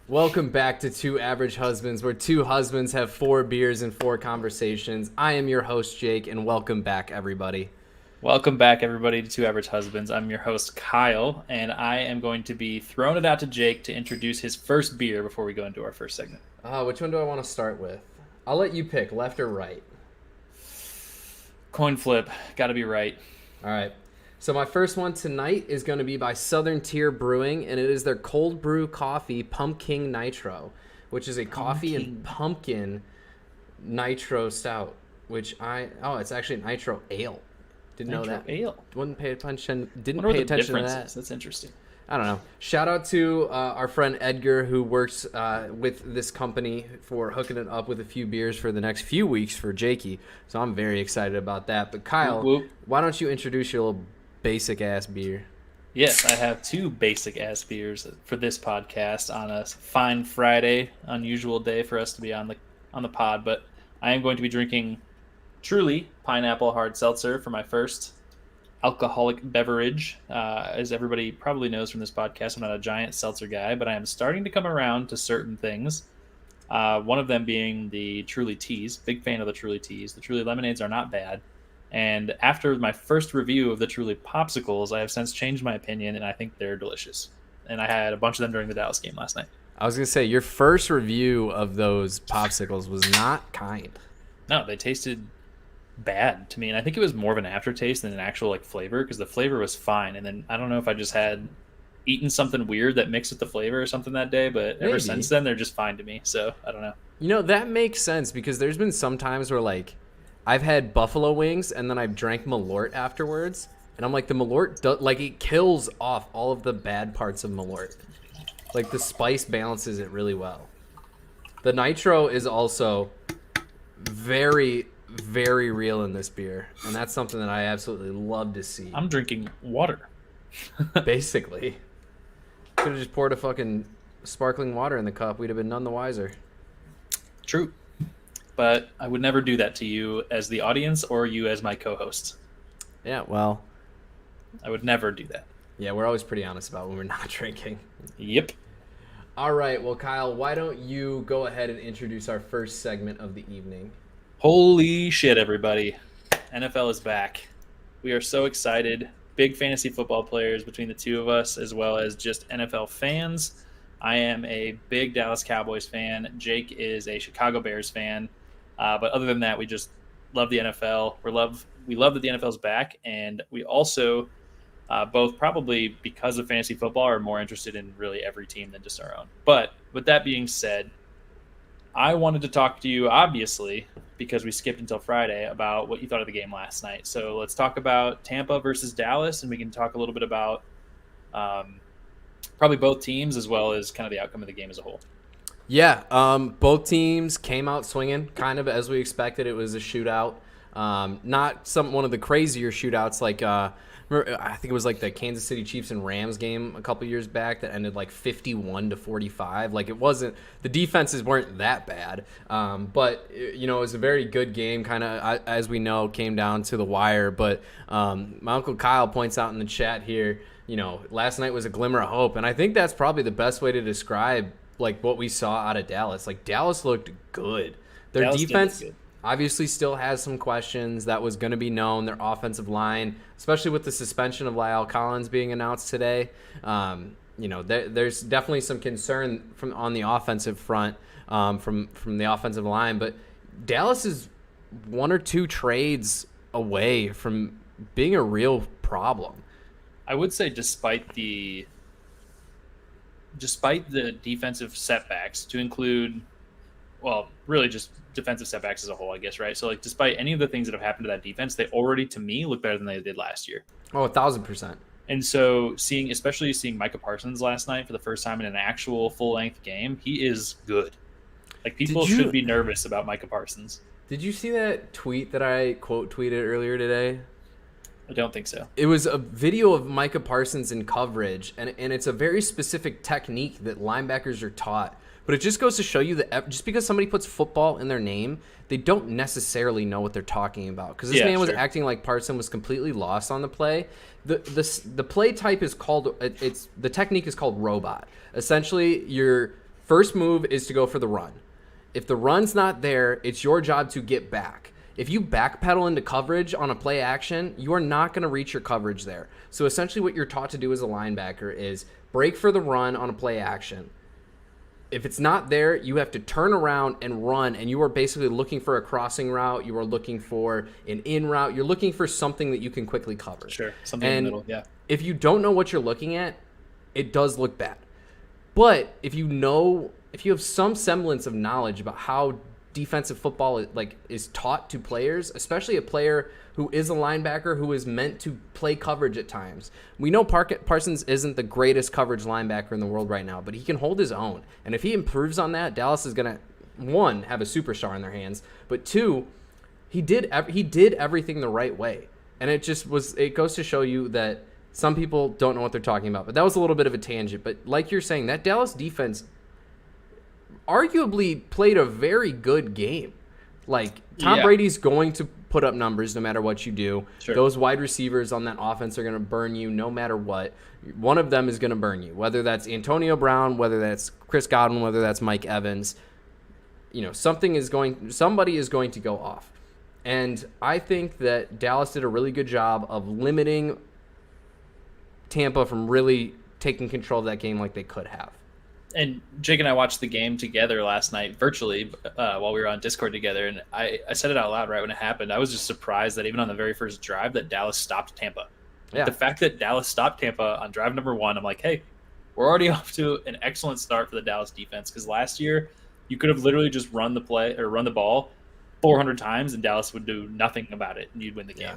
Welcome back to Two Average Husbands, where two husbands have 4 beers and 4 conversations. I am your host, Jake, and welcome back, everybody. Welcome back, everybody, to Two Average Husbands. I'm your host, Kyle, and I am going to be throwing it out to Jake to introduce his first beer before we go into our first segment. Which one do I want to start with? I'll let you pick, left or right. Coin flip, gotta be right. All right. So my first one tonight is going to be by Southern Tier Brewing, and it is their cold brew coffee Pumpkin Nitro, which is a coffee and pumpkin nitro stout, it's actually nitro ale. Didn't know that. Ale. Didn't pay attention to that. That's interesting. I don't know. Shout out to our friend Edgar, who works with this company, for hooking it up with a few beers for the next few weeks for Jakey. So I'm very excited about that. But Kyle, Whoop, whoop. Why don't you introduce your little basic ass beer? Yes, I have two basic ass beers for this podcast on a fine Friday, unusual day for us to be on the pod. But I am going to be drinking Truly Pineapple Hard Seltzer for my first alcoholic beverage. As everybody probably knows from this podcast, I'm not a giant seltzer guy, but I am starting to come around to certain things. One of them being the Truly Teas. Big fan of the Truly Teas. The Truly Lemonades are not bad. And after my first review of the Truly Popsicles, I have since changed my opinion, and I think they're delicious. And I had a bunch of them during the Dallas game last night. I was going to say, your first review of those popsicles was not kind. No, they tasted bad to me, and I think it was more of an aftertaste than an actual flavor, because the flavor was fine. And then I don't know if I just had eaten something weird that mixed with the flavor or something that day, but ever since then they're just fine to me. So I don't know. That makes sense, because there's been some times where I've had buffalo wings and then I've drank Malort afterwards, and I'm like, the Malort it kills off all of the bad parts of Malort. The spice balances it really well. The nitro is also very, very real in this beer, and that's something that I absolutely love to see. I'm drinking water. Basically. Could have just poured a fucking sparkling water in the cup. We'd have been none the wiser. True. But I would never do that to you as the audience or you as my co-host. Yeah, well, I would never do that. Yeah, we're always pretty honest about when we're not drinking. Yep. All right, well, Kyle, why don't you go ahead and introduce our first segment of the evening? Holy shit, everybody. NFL is back. We are so excited. Big fantasy football players between the two of us, as well as just NFL fans. I am a big Dallas Cowboys fan. Jake is a Chicago Bears fan. But other than that, we just love the NFL. We love that the NFL is back, and we also both, probably because of fantasy football, are more interested in really every team than just our own. But with that being said, I wanted to talk to you, obviously, because we skipped until Friday, about what you thought of the game last night. So let's talk about Tampa versus Dallas, and we can talk a little bit about probably both teams, as well as kind of the outcome of the game as a whole. Yeah, both teams came out swinging, kind of as we expected. It was a shootout. Not one of the crazier shootouts I think it was the Kansas City Chiefs and Rams game a couple years back that ended 51-45. It wasn't, the defenses weren't that bad, but it was a very good game. Kind of, as we know, came down to the wire. But my Uncle Kyle points out in the chat here, last night was a glimmer of hope, and I think that's probably the best way to describe what we saw out of Dallas. Dallas looked good. Their Dallas defense obviously still has some questions. That was going to be known. Their offensive line, especially with the suspension of La'el Collins being announced today, there's definitely some concern on the offensive front from the offensive line. But Dallas is 1 or 2 trades away from being a real problem. I would say despite the defensive setbacks, to include, well, really just defensive setbacks as a whole, I guess, right? So, despite any of the things that have happened to that defense, they already, to me, look better than they did last year. Oh, 1,000%. And so, especially seeing Micah Parsons last night for the first time in an actual full-length game, he is good. People should be nervous about Micah Parsons. Did you see that tweet that I quote tweeted earlier today? I don't think so. It was a video of Micah Parsons in coverage, and it's a very specific technique that linebackers are taught. But it just goes to show you that just because somebody puts football in their name, they don't necessarily know what they're talking about. Because this man was acting like Parsons was completely lost on the play. The play type is called, the technique is called robot. Essentially, you're First move is to go for the run. If the run's not there, it's your job to get back. If you backpedal into coverage on a play action, you are not going to reach your coverage there. So essentially what you're taught to do as a linebacker is break for the run on a play action. If it's not there, you have to turn around and run, and you are basically looking for a crossing route. You are looking for an in route. You're looking for something that you can quickly cover. Sure, something in the middle, yeah. If you don't know what you're looking at, it does look bad. But if you have some semblance of knowledge about how defensive football is taught to players, especially a player who is a linebacker who is meant to play coverage at times. We know Parsons isn't the greatest coverage linebacker in the world right now, but he can hold his own. And if he improves on that, Dallas is going to, one, have a superstar in their hands, but two, he did everything the right way. And it goes to show you that some people don't know what they're talking about. But that was a little bit of a tangent. But like you're saying, that Dallas defense arguably played a very good game. Like, Tom Brady's going to put up numbers no matter what you do. Sure. Those wide receivers on that offense are going to burn you no matter what. One of them is going to burn you, whether that's Antonio Brown, whether that's Chris Godwin, whether that's Mike Evans. Somebody is going to go off. And I think that Dallas did a really good job of limiting Tampa from really taking control of that game like they could have. And Jake and I watched the game together last night virtually while we were on Discord together, and I said it out loud right when it happened. I was just surprised that even on the very first drive that Dallas stopped Tampa. Yeah. The fact that Dallas stopped Tampa on drive number 1, I'm like, hey, we're already off to an excellent start for the Dallas defense, because last year you could have literally just run the ball 400 times and Dallas would do nothing about it and you'd win the game. Yeah.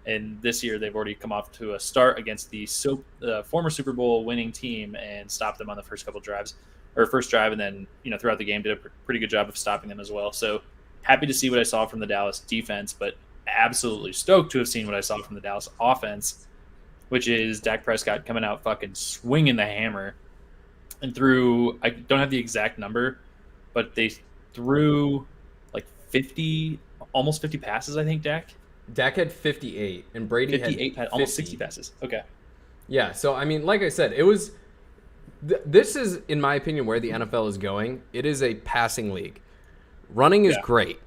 And this year they've already come off to a start against the former Super Bowl winning team and stopped them on the first drive, and then throughout the game did a pretty good job of stopping them as well. So happy to see what I saw from the Dallas defense, but absolutely stoked to have seen what I saw from the Dallas offense, which is Dak Prescott coming out fucking swinging the hammer and threw, I don't have the exact number, but they threw like 50, almost 50 passes, I think, Dak had 58, and Brady 58 had almost 60 passes. Okay. Yeah, so, I mean, like I said, it was this is, in my opinion, where the NFL is going. It is a passing league. Running is great,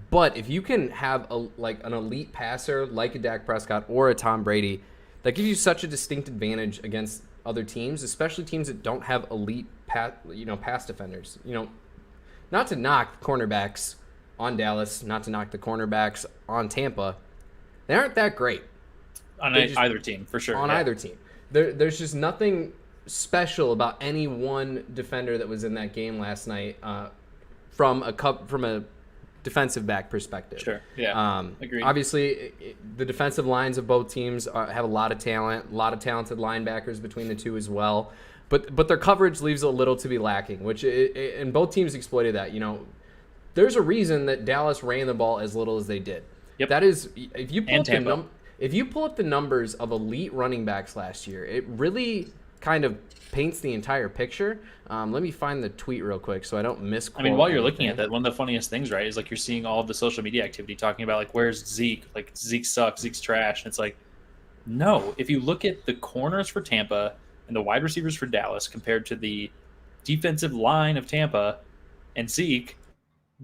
but if you can have an elite passer like a Dak Prescott or a Tom Brady, that gives you such a distinct advantage against other teams, especially teams that don't have elite pass defenders. Not to knock cornerbacks on Dallas, not to knock the cornerbacks on Tampa. They aren't that great. On either team, for sure. On either team. There's just nothing special about any one defender that was in that game last night from a defensive back perspective. Sure, yeah, agreed. Obviously, the defensive lines of both teams have a lot of talent, a lot of talented linebackers between the two as well. But their coverage leaves a little to be lacking, and both teams exploited that. There's a reason that Dallas ran the ball as little as they did. Yep. That is, if you pull up the numbers of elite running backs last year, it really kind of paints the entire picture. Let me find the tweet real quick so I don't misquote. I mean, while you're looking at that, one of the funniest things, right, is like you're seeing all of the social media activity talking about like, where's Zeke? Like, Zeke sucks, Zeke's trash. And it's like, no. If you look at the corners for Tampa and the wide receivers for Dallas compared to the defensive line of Tampa and Zeke,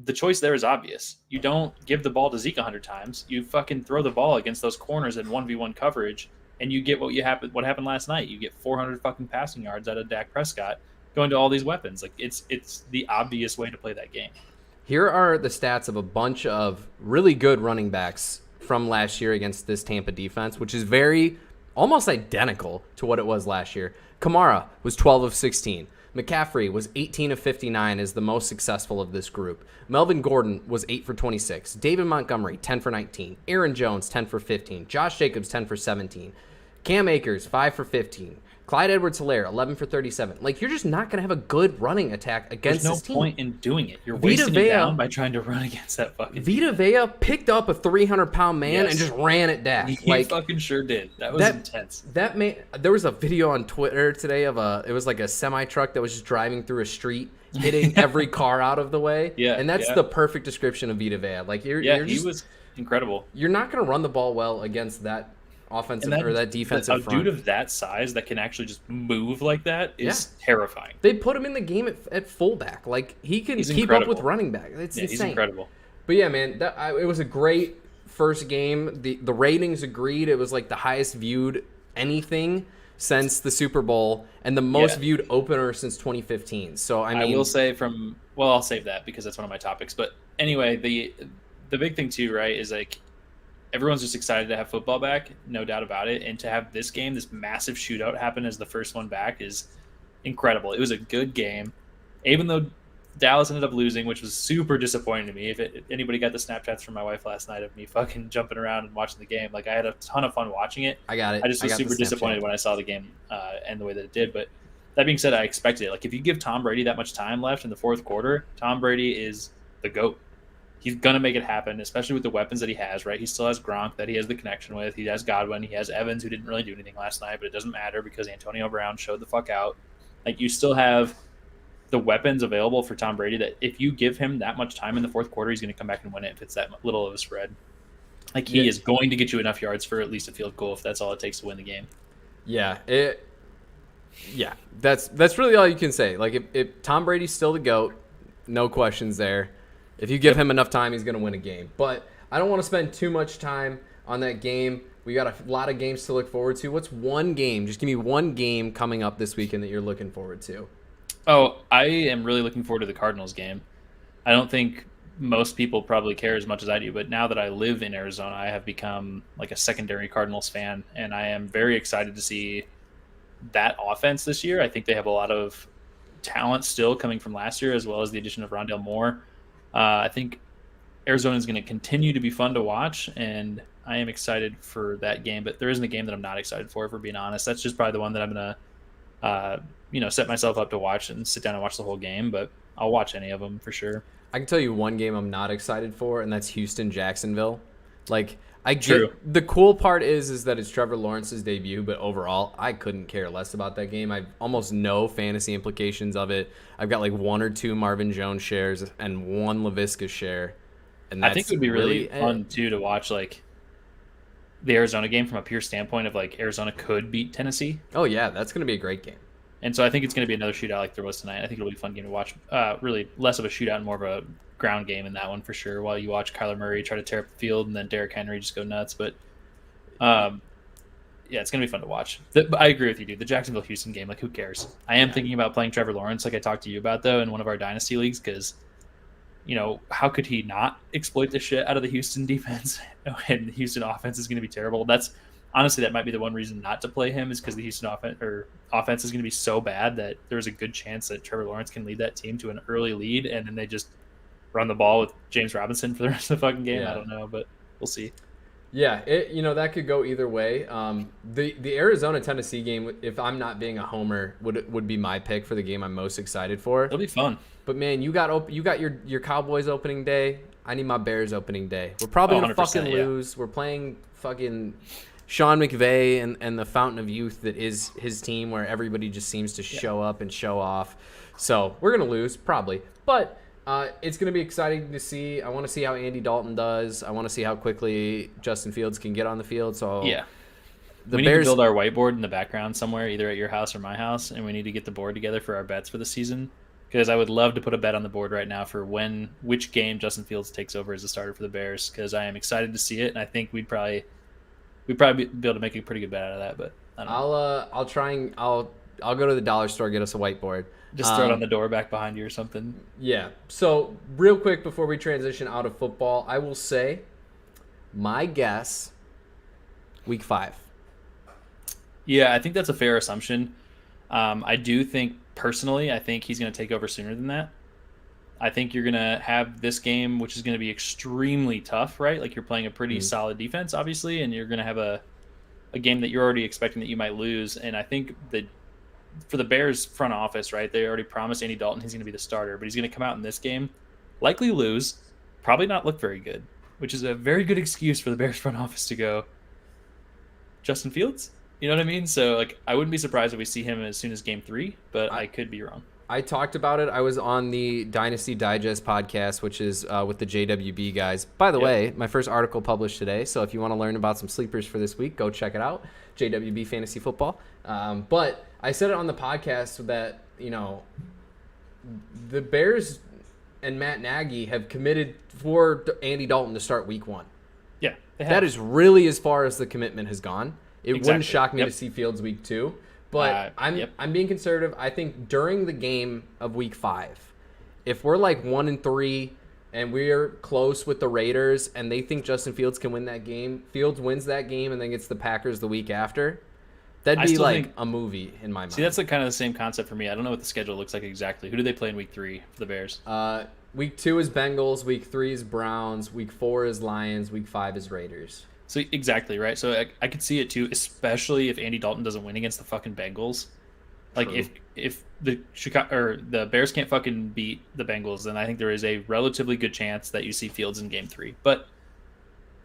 the choice there is obvious. You don't give the ball to Zeke 100 times. You fucking throw the ball against those corners in 1v1 coverage, and you get what happened last night. You get 400 fucking passing yards out of Dak Prescott going to all these weapons. Like, it's the obvious way to play that game. Here are the stats of a bunch of really good running backs from last year against this Tampa defense, which is very almost identical to what it was last year. Kamara was 12 of 16. McCaffrey was 18 of 59 as the most successful of this group. Melvin Gordon was 8 for 26. David Montgomery, 10 for 19. Aaron Jones, 10 for 15. Josh Jacobs, 10 for 17. Cam Akers, 5 for 15. Clyde Edwards-Helaire, 11 for 37. Like, you're just not going to have a good running attack against this team. There's no point in doing it. You're wasting it down by trying to run against that fucking Vita Vea picked up a 300-pound man and just ran at Dak. He fucking sure did. That was intense. There was a video on Twitter today of it was like a semi-truck that was just driving through a street, hitting every car out of the way. Yeah, and that's the perfect description of Vita Vea. Like, he was incredible. You're not going to run the ball well against that And offensive or that defensive a dude front. of that size that can actually just move like that Yeah. is terrifying. They put him in the game at fullback. Like, he can He's keep up with incredible. running back. It's Yeah, insane. he's incredible. But yeah, man, it was a great first game. The ratings agreed. It was like the highest viewed anything since the Super Bowl and the most viewed opener since 2015. So I mean, I will say I'll save that because that's one of my topics. But anyway, the big thing too, right, is like everyone's just excited to have football back, no doubt about it, and to have this game, this massive shootout happen as the first one back is incredible. It was a good game, even though Dallas ended up losing, which was super disappointing to me. If anybody got the Snapchats from my wife last night of me fucking jumping around and watching the game, like I had a ton of fun watching it. I got it. I just was super disappointed when I saw the game end the way that it did. But that being said, I expected it. Like if you give Tom Brady that much time left in the fourth quarter, Tom Brady is the GOAT. He's gonna make it happen, especially with the weapons that he has. Right? He still has Gronk that he has the connection with. He has Godwin. He has Evans, who didn't really do anything last night, but it doesn't matter because Antonio Brown showed the fuck out. Like you still have the weapons available for Tom Brady that if you give him that much time in the fourth quarter, he's going to come back and win it if it's that little of a spread. Like he is going to get you enough yards for at least a field goal if that's all it takes to win the game. Yeah, that's really all you can say. Like if Tom Brady's still the GOAT, no questions there. If you give him enough time, he's going to win a game. But I don't want to spend too much time on that game. We got a lot of games to look forward to. What's one game? Just give me one game coming up this weekend that you're looking forward to. Oh, I am really looking forward to the Cardinals game. I don't think most people probably care as much as I do, but now that I live in Arizona, I have become like a secondary Cardinals fan, and I am very excited to see that offense this year. I think they have a lot of talent still coming from last year, as well as the addition of Rondale Moore. I think Arizona is going to continue to be fun to watch, and I am excited for that game. But there isn't a game that I'm not excited for, if we're being honest. That's just probably the one that I'm going to set myself up to watch and sit down and watch the whole game, but I'll watch any of them for sure. I can tell you one game I'm not excited for, and that's Houston-Jacksonville. Like, I get True. the cool part is that it's Trevor Lawrence's debut, but overall, I couldn't care less about that game. I have almost no fantasy implications of it. I've got like 1 or 2 Marvin Jones shares and 1 LaVisca share, and that's I think it would be really it. fun too to watch like the Arizona game from a pure standpoint of like Arizona could beat Tennessee. Oh yeah, that's going to be a great game. And so I think it's going to be another shootout like there was tonight. I think it'll be a fun game to watch. Really less of a shootout and more of a ground game in that one for sure. While you watch Kyler Murray try to tear up the field and then Derrick Henry just go nuts. But yeah, it's going to be fun to watch. But I agree with you, dude. The Jacksonville-Houston game, like who cares? I am thinking about playing Trevor Lawrence like I talked to you about though in one of our dynasty leagues because, you know, how could he not exploit the shit out of the Houston defense? And the Houston offense is going to be terrible. Honestly, that might be the one reason not to play him is because the Houston offense is going to be so bad that there's a good chance that Trevor Lawrence can lead that team to an early lead, and then they just run the ball with James Robinson for the rest of the fucking game. Yeah. I don't know, but we'll see. Yeah, that could go either way. The Arizona-Tennessee game, if I'm not being a homer, would be my pick for the game I'm most excited for. It'll be fun. But man, you got your Cowboys opening day. I need my Bears opening day. We're probably gonna fucking lose. We're playing fucking Sean McVay and the fountain of youth that is his team, where everybody just seems to show up and show off. So we're going to lose, probably. But it's going to be exciting to see. I want to see how Andy Dalton does. I want to see how quickly Justin Fields can get on the field. So yeah. We need to build our whiteboard in the background somewhere, either at your house or my house, and we need to get the board together for our bets for the season. Because I would love to put a bet on the board right now for which game Justin Fields takes over as a starter for the Bears, because I am excited to see it, and I think we'd probably be able to make a pretty good bet out of that. But I don't know. I'll try and I'll go to the dollar store, get us a whiteboard. Just throw it on the door back behind you or something. Yeah. So real quick before we transition out of football, I will say my guess, week 5. Yeah, I think that's a fair assumption. I do think personally, I think he's going to take over sooner than that. I think you're going to have this game, which is going to be extremely tough, right? Like you're playing a pretty solid defense, obviously, and you're going to have a game that you're already expecting that you might lose. And I think that for the Bears front office, right, they already promised Andy Dalton he's going to be the starter, but he's going to come out in this game, likely lose, probably not look very good, which is a very good excuse for the Bears front office to go, Justin Fields? You know what I mean? So, like, I wouldn't be surprised if we see him as soon as game 3, but I could be wrong. I talked about it. I was on the Dynasty Digest podcast, which is with the JWB guys. By the way, my first article published today. So if you want to learn about some sleepers for this week, go check it out. JWB Fantasy Football. But I said it on the podcast that, the Bears and Matt Nagy have committed for Andy Dalton to start week 1. Yeah. That is really as far as the commitment has gone. It Exactly. wouldn't shock me to see Fields week 2. But I'm being conservative. I think during the game of week 5, if we're like 1-3 and we're close with the Raiders and they think Justin Fields can win that game, Fields wins that game and then gets the Packers the week after, that'd be like a movie in my mind. See, that's kind of the same concept for me. I don't know what the schedule looks like exactly. Who do they play in week 3 for the Bears? Week 2 is Bengals, week 3 is Browns, week 4 is Lions, week 5 is Raiders. So exactly, right? So I could see it too, especially if Andy Dalton doesn't win against the fucking Bengals. Like if the Chicago or the Bears can't fucking beat the Bengals, then I think there is a relatively good chance that you see Fields in game 3. But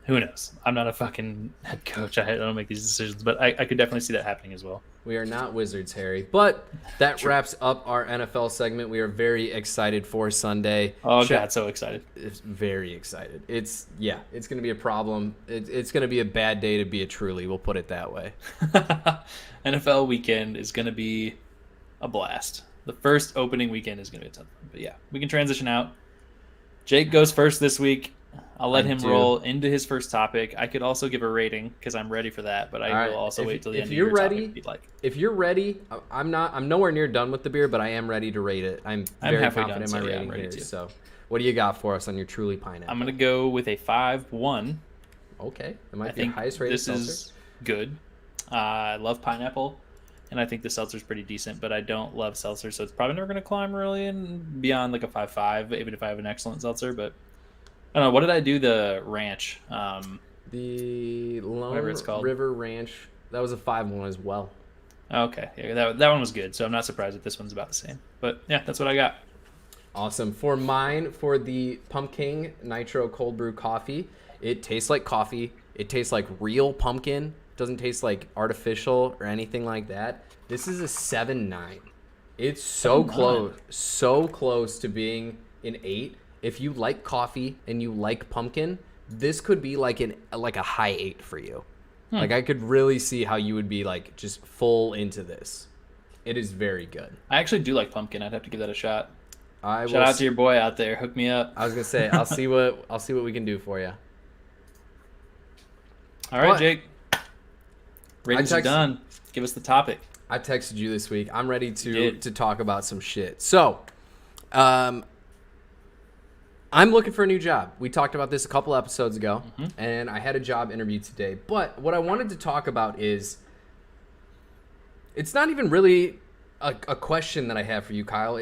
who knows? I'm not a fucking head coach. I don't make these decisions, but I could definitely see that happening as well. We are not wizards, Harry. But that wraps up our NFL segment. We are very excited for Sunday. Oh, God, so excited. It's very excited. It's going to be a problem. It's going to be a bad day to be a Truly. We'll put it that way. NFL weekend is going to be a blast. The first opening weekend is going to be a ton of fun. But yeah, we can transition out. Jake goes first this week. I'll let him roll into his first topic. I could also give a rating because I'm ready for that, but I will also wait till the end of your topic if you'd like. If you're ready, I'm nowhere near done with the beer, but I am ready to rate it. I'm very confident in my rating here. So what do you got for us on your Truly Pineapple? I'm going to go with a 5-1. Okay. That might be the highest rated seltzer. This is good. I love pineapple, and I think the seltzer's pretty decent, but I don't love seltzer, so it's probably never going to climb really and beyond like a 5.5, even if I have an excellent seltzer, but I don't know. What did I do? The ranch. The whatever it's called. River Ranch. That was a 5-1 as well. Okay. Yeah, that one was good, so I'm not surprised that this one's about the same. But yeah, that's what I got. Awesome. For mine, for the Pumpkin Nitro Cold Brew Coffee, it tastes like coffee. It tastes like real pumpkin. It doesn't taste like artificial or anything like that. This is a 7.9. It's so close to being an 8. If you like coffee and you like pumpkin, this could be like a high 8 for you. Like I could really see how you would be like just full into this. It is very good. I actually do like pumpkin. I'd have to give that a shot. Shout out to your boy out there. Hook me up. I was gonna say I'll see what we can do for you. All right, Jake. Ratings are done. Give us the topic. I texted you this week. I'm ready to talk about some shit. So, I'm looking for a new job. We talked about this a couple episodes ago, and I had a job interview today. But what I wanted to talk about is, it's not even really a question that I have for you, Kyle.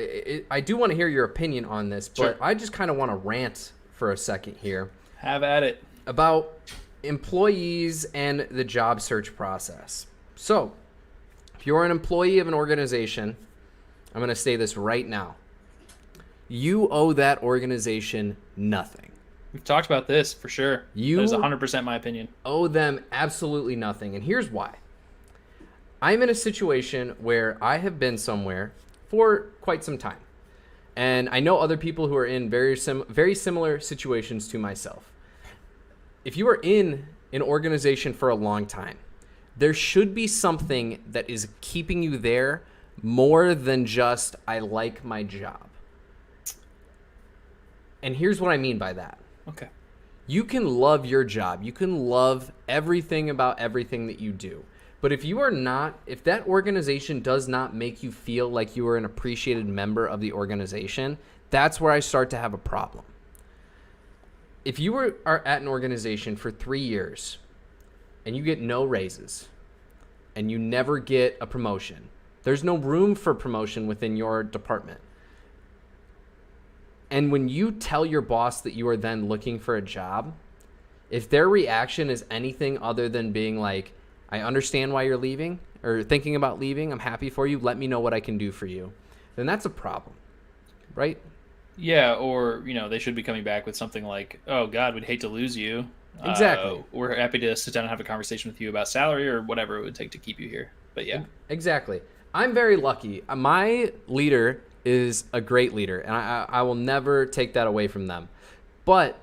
I do want to hear your opinion on this, but I just kind of want to rant for a second here. Have at it. About employees and the job search process. So, if you're an employee of an organization, I'm going to say this right now. You owe that organization nothing. We've talked about this for sure. That is 100% my opinion. Owe them absolutely nothing. And here's why. I'm in a situation where I have been somewhere for quite some time. And I know other people who are in very similar situations to myself. If you are in an organization for a long time, there should be something that is keeping you there more than just, I like my job. And here's what I mean by that. Okay. You can love your job. You can love everything about everything that you do. But if that organization does not make you feel like you are an appreciated member of the organization, that's where I start to have a problem. If you are at an organization for 3 years and you get no raises and you never get a promotion, there's no room for promotion within your department. And when you tell your boss that you are then looking for a job, if their reaction is anything other than being like, I understand why you're leaving or thinking about leaving, I'm happy for you, let me know what I can do for you, then that's a problem, right? Yeah, or, they should be coming back with something like, oh, God, we'd hate to lose you. Exactly. We're happy to sit down and have a conversation with you about salary or whatever it would take to keep you here. But yeah. Exactly. I'm very lucky. My leader is a great leader, and I will never take that away from them. But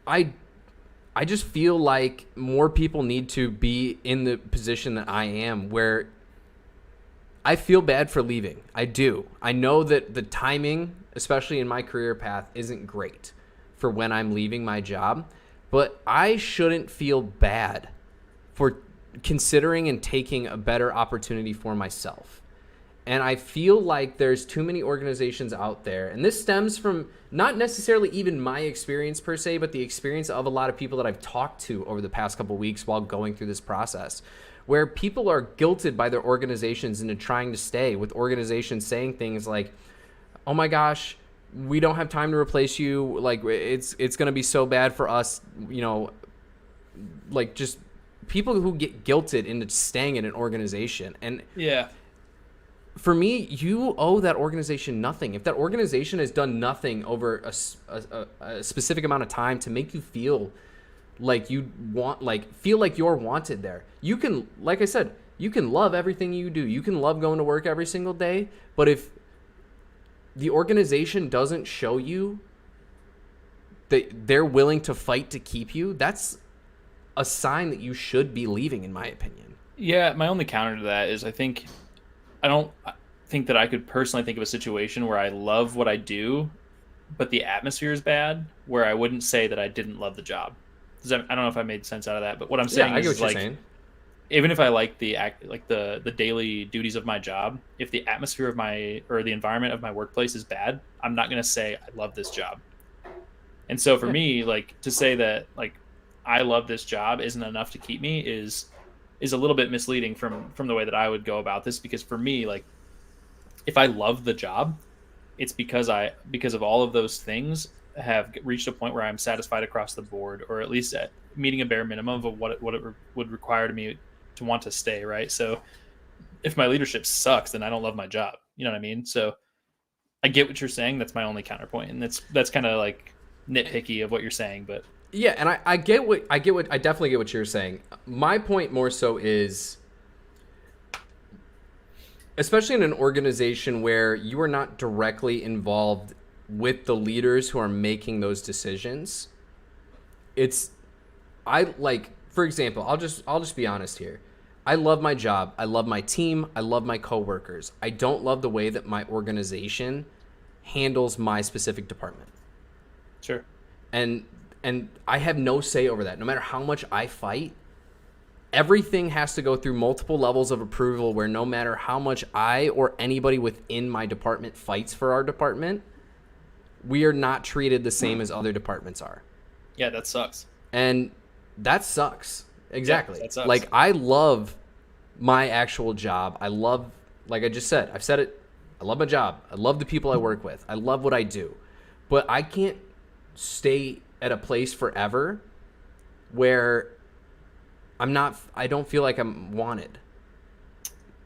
I I just feel like more people need to be in the position that I am, where I feel bad for leaving. I do. I know that the timing, especially in my career path, isn't great for when I'm leaving my job, but I shouldn't feel bad for considering and taking a better opportunity for myself. And I feel like there's too many organizations out there, and this stems from not necessarily even my experience per se, but the experience of a lot of people that I've talked to over the past couple of weeks while going through this process, where people are guilted by their organizations into trying to stay, with organizations saying things like, oh my gosh, we don't have time to replace you. Like, it's going to be so bad for us, like just people who get guilted into staying in an organization. And Yeah. for me, you owe that organization nothing. If that organization has done nothing over a specific amount of time to make you feel like you want, like feel like you're wanted there, you can, like I said, you can love everything you do. You can love going to work every single day. But if the organization doesn't show you that they're willing to fight to keep you, that's a sign that you should be leaving, in my opinion. Yeah, my only counter to that is I don't think that I could personally think of a situation where I love what I do, but the atmosphere is bad, where I wouldn't say that I didn't love the job. I don't know if I made sense out of that, but what I'm saying I get is what you're like, saying. even if I like the daily duties of my job, if the atmosphere of the environment of my workplace is bad, I'm not going to say I love this job. And so for me, like to say that like I love this job isn't enough to keep me is a little bit misleading from the way that I would go about this, because for me, like if I love the job, it's because of all of those things have reached a point where I'm satisfied across the board, or at least at meeting a bare minimum of what it would require to me to want to stay, right? So if my leadership sucks, then I don't love my job. You know what I mean? So I get what you're saying. That's my only counterpoint, and that's kind of like nitpicky of what you're saying, but Yeah, and I definitely get what you're saying. My point more so is, especially in an organization where you are not directly involved with the leaders who are making those decisions, for example, I'll just be honest here. I love my job. I love my team. I love my coworkers. I don't love the way that my organization handles my specific department. sure. And I have no say over that. No matter how much I fight, everything has to go through multiple levels of approval, where no matter how much I or anybody within my department fights for our department, we are not treated the same as other departments are. Yeah, that sucks. And that sucks. Exactly. Yeah, that sucks. Like, I love my actual job. I love, like I just said, I've said it, I love my job. I love the people I work with. I love what I do. But I can't stay at a place forever where I don't feel like I'm wanted.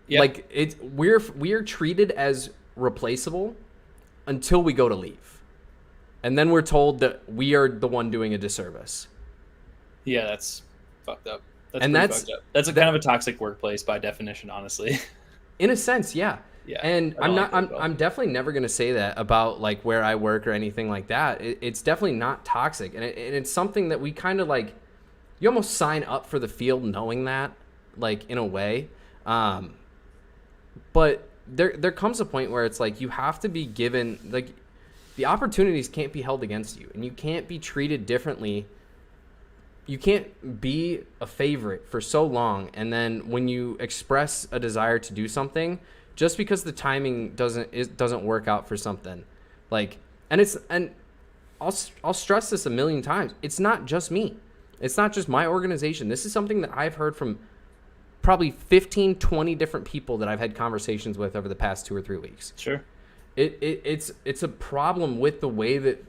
Yeah. Like, we're treated as replaceable until we go to leave. And then we're told that we are the one doing a disservice. Yeah, that's fucked up. That's fucked up. That's kind of a toxic workplace by definition, honestly. In a sense, yeah. Yeah. And I don't like that at all. I'm definitely never going to say that about like where I work or anything like that. It's definitely not toxic. And it's something that we kind of like, you almost sign up for the field knowing that, like, in a way. But there comes a point where it's like you have to be given, like, the opportunities can't be held against you, and you can't be treated differently. You can't be a favorite for so long, and then when you express a desire to do something, just because the timing doesn't work out for something, like, and I'll stress this a million times. It's not just me. It's not just my organization. This is something that I've heard from probably 15, 20 different people that I've had conversations with over the past 2 or 3 weeks. Sure. It's a problem with the way that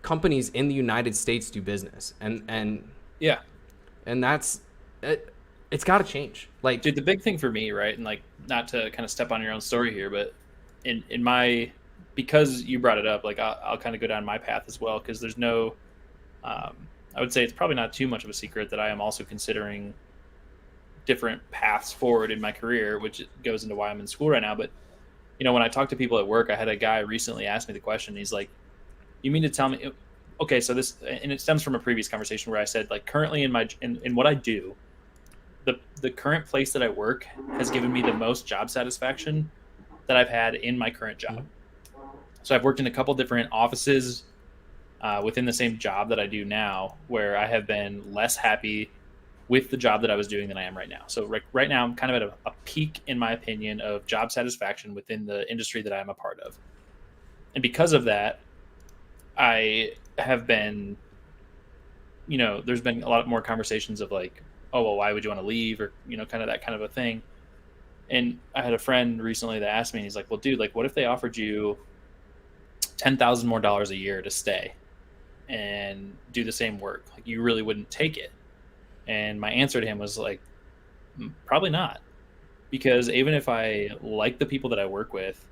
companies in the United States do business, and Yeah. and that's it. It's got to change. Like, Dude, the big thing for me, right, and like not to kind of step on your own story here, but in my, because you brought it up, like I'll kind of go down my path as well, because there's no, I would say it's probably not too much of a secret that I am also considering different paths forward in my career, which goes into why I'm in school right now. But when I talk to people at work, I had a guy recently ask me the question. He's like, "You mean to tell me?" Okay, so this, and it stems from a previous conversation where I said, like, currently in what I do, the current place that I work has given me the most job satisfaction that I've had in my current job. So I've worked in a couple different offices within the same job that I do now, where I have been less happy with the job that I was doing than I am right now. So right now, I'm kind of at a peak, in my opinion, of job satisfaction within the industry that I'm a part of. And because of that, I have been, there's been a lot more conversations of like, oh, well, why would you want to leave? Or, kind of that kind of a thing. And I had a friend recently that asked me, and he's like, well, dude, like, what if they offered you $10,000 more a year to stay and do the same work? Like, you really wouldn't take it? And my answer to him was like, probably not. Because even if I like the people that I work with,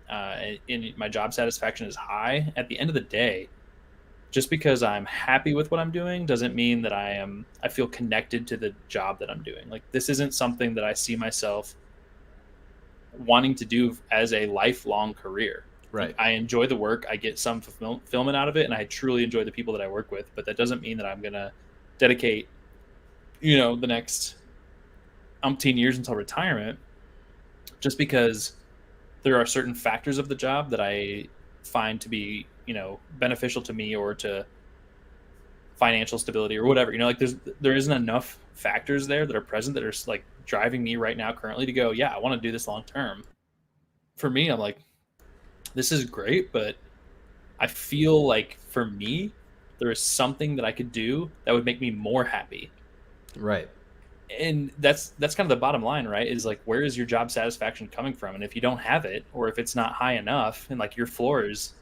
and my job satisfaction is high, at the end of the day, just because I'm happy with what I'm doing doesn't mean that I feel connected to the job that I'm doing. Like, this isn't something that I see myself wanting to do as a lifelong career. Right. Like, I enjoy the work. I get some fulfillment out of it, and I truly enjoy the people that I work with. But that doesn't mean that I'm going to dedicate, the next umpteen years until retirement, just because there are certain factors of the job that I find to be, beneficial to me or to financial stability or whatever. Like, there isn't enough factors there that are present that are like driving me right now currently to go, yeah, I want to do this long term. For me, I'm like, this is great, but I feel like for me, there is something that I could do that would make me more happy. Right. And that's kind of the bottom line, right? Is like, where is your job satisfaction coming from? And if you don't have it, or if it's not high enough, and like your floor is,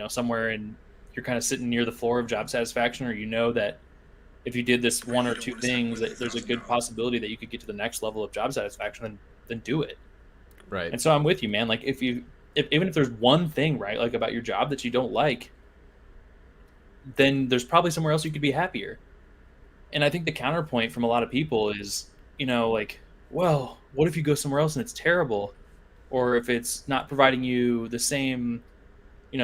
somewhere, and you're kind of sitting near the floor of job satisfaction, or that if you did this one or two things, that there's a good possibility that you could get to the next level of job satisfaction, then do it. Right. And so I'm with you, man. Like, even if there's one thing, right, like about your job that you don't like, then there's probably somewhere else you could be happier. And I think the counterpoint from a lot of people is, like, well, what if you go somewhere else and it's terrible? Or if it's not providing you the same,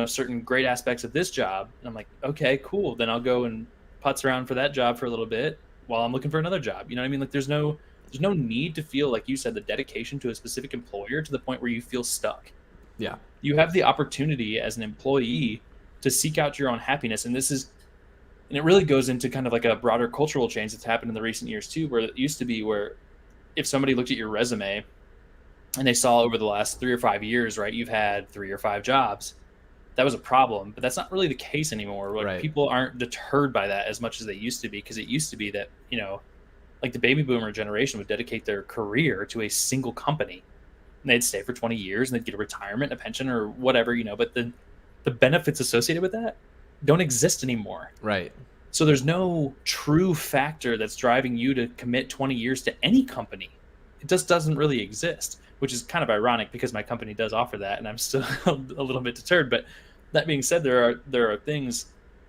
certain great aspects of this job. And I'm like, okay, cool. Then I'll go and putz around for that job for a little bit while I'm looking for another job. You know what I mean? Like, there's no need to feel, like you said, the dedication to a specific employer to the point where you feel stuck. Yeah. You have the opportunity as an employee to seek out your own happiness. And it really goes into kind of like a broader cultural change that's happened in the recent years too, where it used to be where if somebody looked at your resume and they saw over the last 3 or 5 years, right, you've had 3 or 5 jobs, that was a problem. But that's not really the case anymore. Like, right. People aren't deterred by that as much as they used to be, because it used to be that, like the baby boomer generation would dedicate their career to a single company. And they'd stay for 20 years and they'd get a retirement, a pension, or whatever, but the benefits associated with that don't exist anymore. Right. So there's no true factor that's driving you to commit 20 years to any company. It just doesn't really exist, which is kind of ironic because my company does offer that, and I'm still a little bit deterred. But that being said, there are things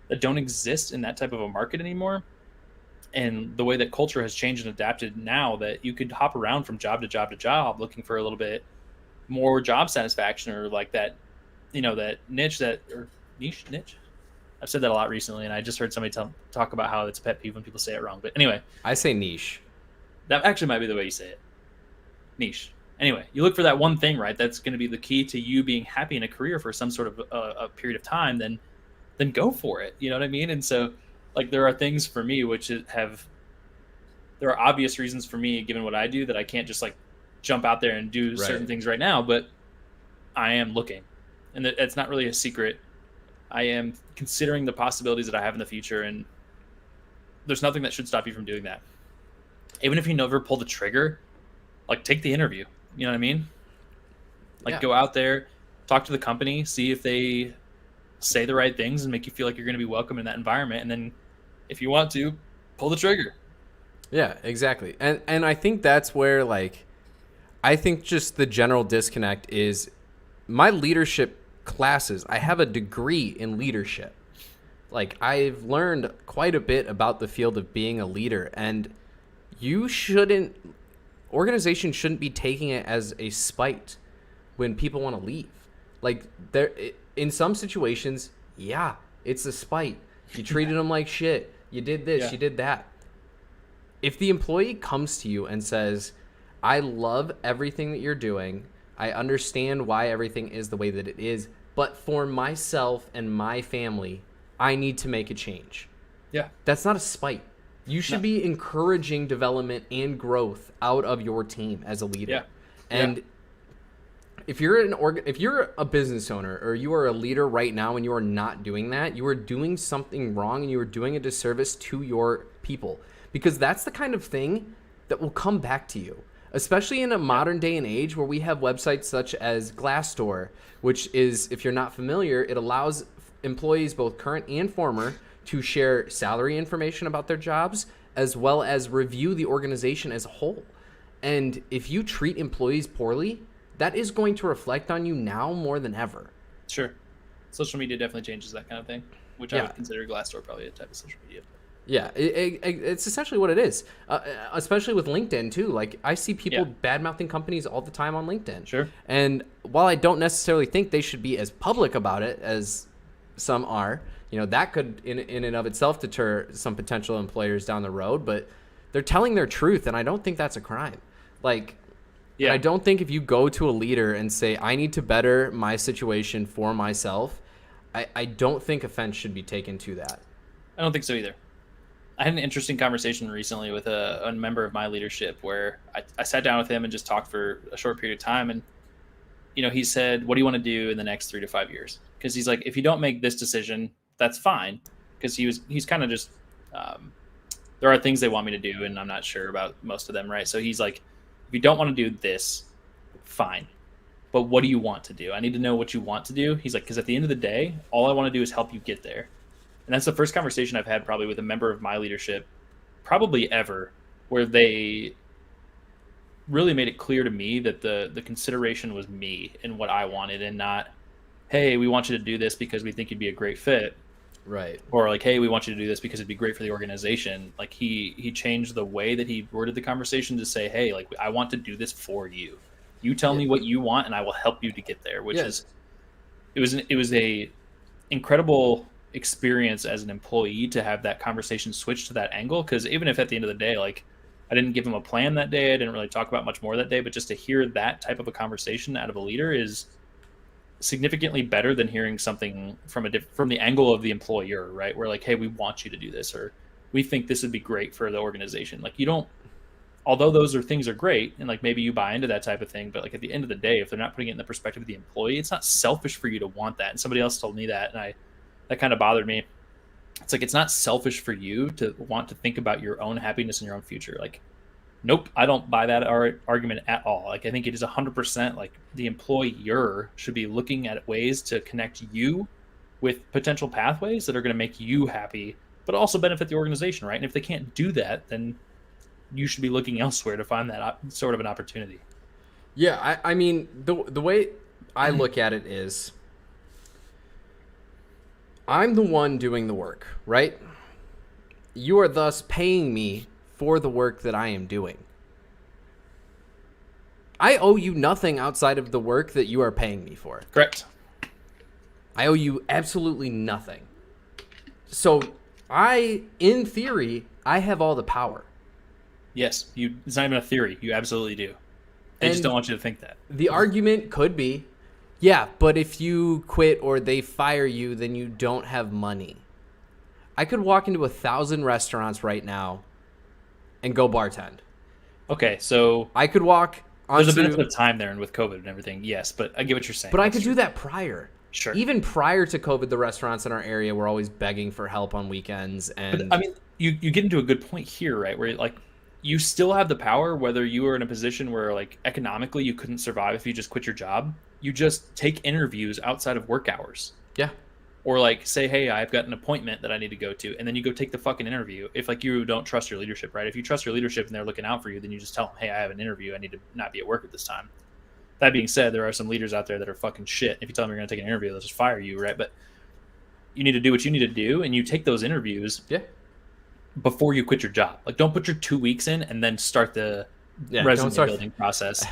that don't exist in that type of a market anymore. And the way that culture has changed and adapted now, that you could hop around from job to job to job looking for a little bit more job satisfaction, or like that, that niche, or niche. I've said that a lot recently, and I just heard somebody talk about how it's a pet peeve when people say it wrong. But anyway, I say niche. That actually might be the way you say it. Niche. Anyway, you look for that one thing, right? That's going to be the key to you being happy in a career for some sort of a period of time. Then go for it. You know what I mean? And so, like, there are things for me there are obvious reasons for me, given what I do, that I can't just like jump out there and do certain things right now. But I am looking, and it's not really a secret. I am considering the possibilities that I have in the future, and there's nothing that should stop you from doing that. Even if you never pull the trigger, like, take the interview. You know what I mean? Like, Go out there, talk to the company, see if they say the right things and make you feel like you're going to be welcome in that environment. And then if you want to, pull the trigger. Yeah, exactly. And I think that's where, like, I think just the general disconnect is my leadership classes. I have a degree in leadership. Like, I've learned quite a bit about the field of being a leader, and organizations shouldn't be taking it as a spite when people want to leave. Like there, in some situations, yeah, it's a spite. You treated them like shit. You did this, Yeah. you did that. If the employee comes to you and says, I love everything that you're doing, I understand why everything is the way that it is, but for myself and my family, I need to make a change. Yeah. That's not a spite. You should be encouraging development and growth out of your team as a leader. Yeah. And if you're a business owner or you are a leader right now and you are not doing that, you are doing something wrong and you are doing a disservice to your people, because that's the kind of thing that will come back to you, especially in a modern day and age where we have websites such as Glassdoor, which is, if you're not familiar, it allows employees, both current and former, to share salary information about their jobs as well as review the organization as a whole. And if you treat employees poorly, that is going to reflect on you now more than ever. Sure. Social media definitely changes that kind of thing, which I would consider Glassdoor probably a type of social media. Yeah, it's essentially what it is, especially with LinkedIn too. Like I see people bad-mouthing companies all the time on LinkedIn. Sure. And while I don't necessarily think they should be as public about it as some are, that could in and of itself deter some potential employers down the road, but they're telling their truth, and I don't think that's a crime. Like, I don't think if you go to a leader and say, I need to better my situation for myself, I don't think offense should be taken to that. I don't think so either. I had an interesting conversation recently with a member of my leadership where I sat down with him and just talked for a short period of time. And, he said, what do you want to do in the next 3 to 5 years? Because he's like, if you don't make this decision, that's fine. Because he's kind of just, there are things they want me to do, and I'm not sure about most of them, right? So he's like, if you don't want to do this, fine. But what do you want to do? I need to know what you want to do. He's like, because at the end of the day, all I want to do is help you get there. And that's the first conversation I've had probably with a member of my leadership, probably ever, where they really made it clear to me that the consideration was me and what I wanted, and not, hey, we want you to do this because we think you'd be a great fit. Right. Or like, hey, we want you to do this because it'd be great for the organization. Like he changed the way that he worded the conversation to say, hey, like, I want to do this for you. You tell me what you want and I will help you to get there, which is, it was a incredible experience as an employee to have that conversation switch to that angle. Because even if at the end of the day, like, I didn't give him a plan that day, I didn't really talk about much more that day, but just to hear that type of a conversation out of a leader is significantly better than hearing something from the angle of the employer, right? Where like, hey, we want you to do this, or we think this would be great for the organization. Like, you don't, although those things are great, and like maybe you buy into that type of thing, but like at the end of the day, if they're not putting it in the perspective of the employee, it's not selfish for you to want that. And somebody else told me that, and that kind of bothered me. It's like, it's not selfish for you to want to think about your own happiness and your own future. Like, nope, I don't buy that argument at all. Like, I think it is 100% like the employer should be looking at ways to connect you with potential pathways that are going to make you happy, but also benefit the organization, right? And if they can't do that, then you should be looking elsewhere to find that sort of an opportunity. Yeah, I mean, the way I look at it is, I'm the one doing the work, right? You are thus paying me for the work that I am doing. I owe you nothing outside of the work that you are paying me for. Correct. I owe you absolutely nothing. So in theory, I have all the power. Yes, it's not even a theory. You absolutely do. They just don't want you to think that. The argument could be, yeah, but if you quit or they fire you, then you don't have money. I could walk into 1,000 restaurants right now and go bartend. Okay, so I could walk on. There's a benefit of time there, and with COVID and everything, yes, but I get what you're saying. But I could do that prior. Sure. Even prior to COVID, the restaurants in our area were always begging for help on weekends. And but, I mean, you get into a good point here, right? Where like, you still have the power, whether you are in a position where like economically you couldn't survive if you just quit your job. You just take interviews outside of work hours. Yeah. Or like say, hey, I've got an appointment that I need to go to, and then you go take the fucking interview. If like you don't trust your leadership, right? If you trust your leadership and they're looking out for you, then you just tell them, hey, I have an interview. I need to not be at work at this time. That being said, there are some leaders out there that are fucking shit. If you tell them you're going to take an interview, they'll just fire you, right? But you need to do what you need to do, and you take those interviews before you quit your job. Like, don't put your 2 weeks in and then start the resume building process.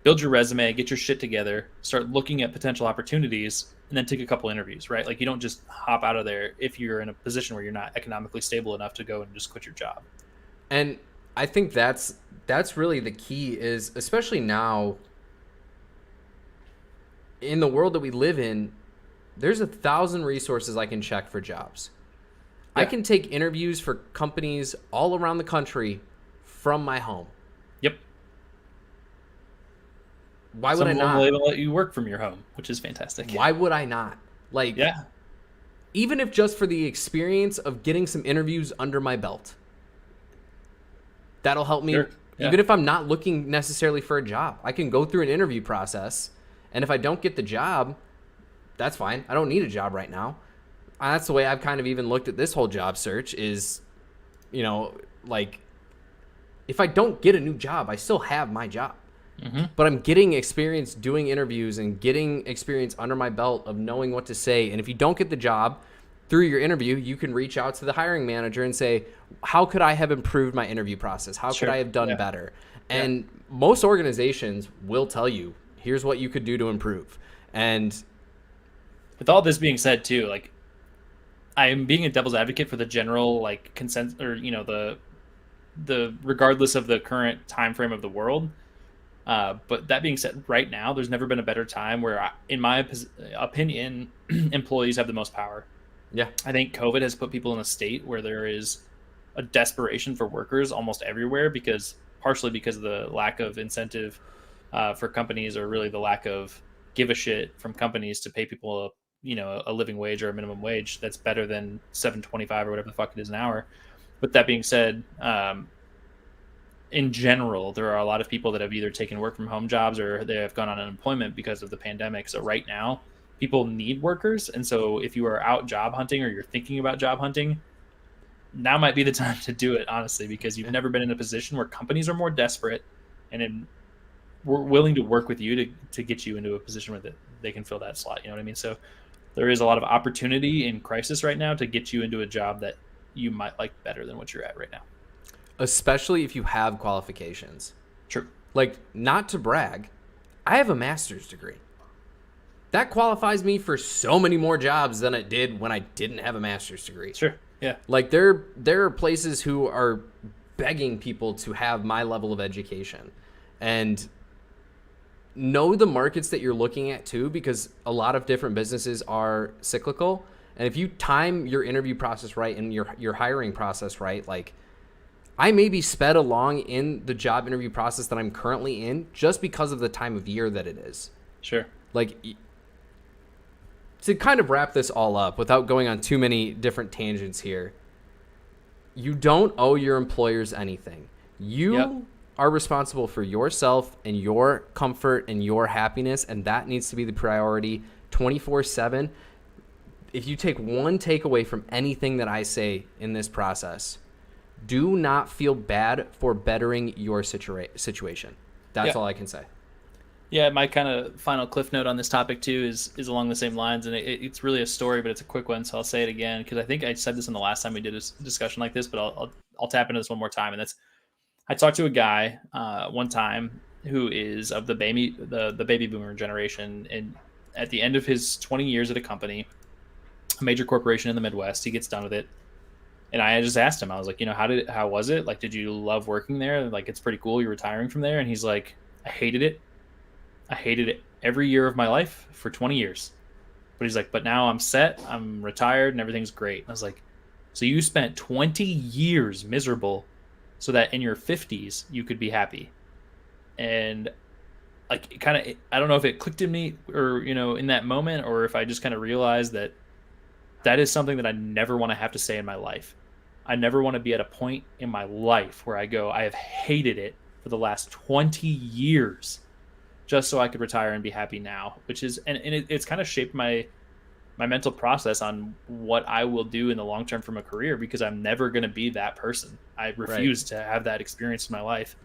build your resume, get your shit together, start looking at potential opportunities, and then take a couple interviews, right? Like you don't just hop out of there if you're in a position where you're not economically stable enough to go and just quit your job. And I think that's really the key is, especially now in the world that we live in, there's 1,000 resources I can check for jobs. I Yeah. can take interviews for companies all around the country from my home. Yep. Why would Some I of them will not? even let you work from your home, which is fantastic. Why would I not? Like, Yeah. even if just for the experience of getting some interviews under my belt, that'll help me. Sure. Yeah. Even if I'm not looking necessarily for a job, I can go through an interview process. And if I don't get the job, that's fine. I don't need a job right now. That's the way I've kind of even looked at this whole job search is, like, if I don't get a new job, I still have my job. Mm-hmm. But I'm getting experience doing interviews and getting experience under my belt of knowing what to say. And if you don't get the job through your interview, you can reach out to the hiring manager and say, how could I have improved my interview process? How could I have done better? And most organizations will tell you, here's what you could do to improve. And with all this being said too, like I am being a devil's advocate for the general like consent, or the regardless of the current time frame of the world. But that being said, right now, there's never been a better time where, in my opinion, employees have the most power. yeah, I think COVID has put people in a state where there is a desperation for workers almost everywhere partially because of the lack of incentive for companies, or really the lack of give a shit from companies to pay people a living wage or a minimum wage that's better than $7.25 or whatever the fuck it is an hour. But that being said, in general, there are a lot of people that have either taken work from home jobs or they have gone on unemployment because of the pandemic. So right now, people need workers. And so if you are out job hunting or you're thinking about job hunting, now might be the time to do it, honestly, because you've never been in a position where companies are more desperate and we're willing to work with you to get you into a position where they can fill that slot. You know what I mean? So there is a lot of opportunity in crisis right now to get you into a job that you might like better than what you're at right now. especially if you have qualifications. True. Like, not to brag, I have a master's degree. That qualifies me for so many more jobs than it did when I didn't have a master's degree. Sure. Yeah. Like, there are places who are begging people to have my level of education. And know the markets that you're looking at too, because a lot of different businesses are cyclical. And if you time your interview process right and your hiring process right, like, I may be sped along in the job interview process that I'm currently in just because of the time of year that it is. Sure. Like, to kind of wrap this all up without going on too many different tangents here, you don't owe your employers anything. You are responsible for yourself and your comfort and your happiness, and that needs to be the priority 24/7. If you take one takeaway from anything that I say in this process, do not feel bad for bettering your situation. That's all I can say. Yeah, my kind of final cliff note on this topic too is along the same lines, and it's really a story, but it's a quick one, so I'll say it again because I think I said this in the last time we did a discussion like this, but I'll tap into this one more time, and that's I talked to a guy one time who is of the baby boomer generation, and at the end of his 20 years at a company, a major corporation in the Midwest, he gets done with it. And I just asked him, I was like, how was it? Like, did you love working there? Like, it's pretty cool. You're retiring from there. And he's like, I hated it. I hated it every year of my life for 20 years. But he's like, but now I'm set. I'm retired and everything's great. And I was like, so you spent 20 years miserable so that in your 50s you could be happy. And like, I don't know if it clicked in me or, in that moment, or if I just kind of realized that is something that I never want to have to say in my life. I never want to be at a point in my life where I go, I have hated it for the last 20 years just so I could retire and be happy now, which is, and it's kind of shaped my mental process on what I will do in the long term from a career, because I'm never going to be that person. I refuse to have that experience in my life.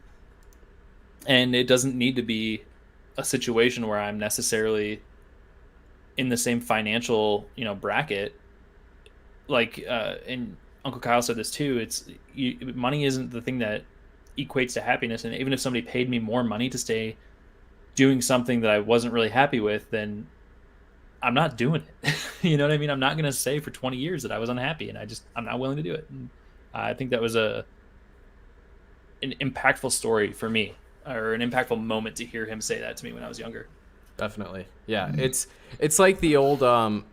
And it doesn't need to be a situation where I'm necessarily in the same financial, bracket. Like, and Uncle Kyle said this too. Money isn't the thing that equates to happiness. And even if somebody paid me more money to stay doing something that I wasn't really happy with, then I'm not doing it. You know what I mean? I'm not going to say for 20 years that I was unhappy, and I'm not willing to do it. And I think that was an impactful story for me, or an impactful moment to hear him say that to me when I was younger. Definitely. Yeah. It's like the old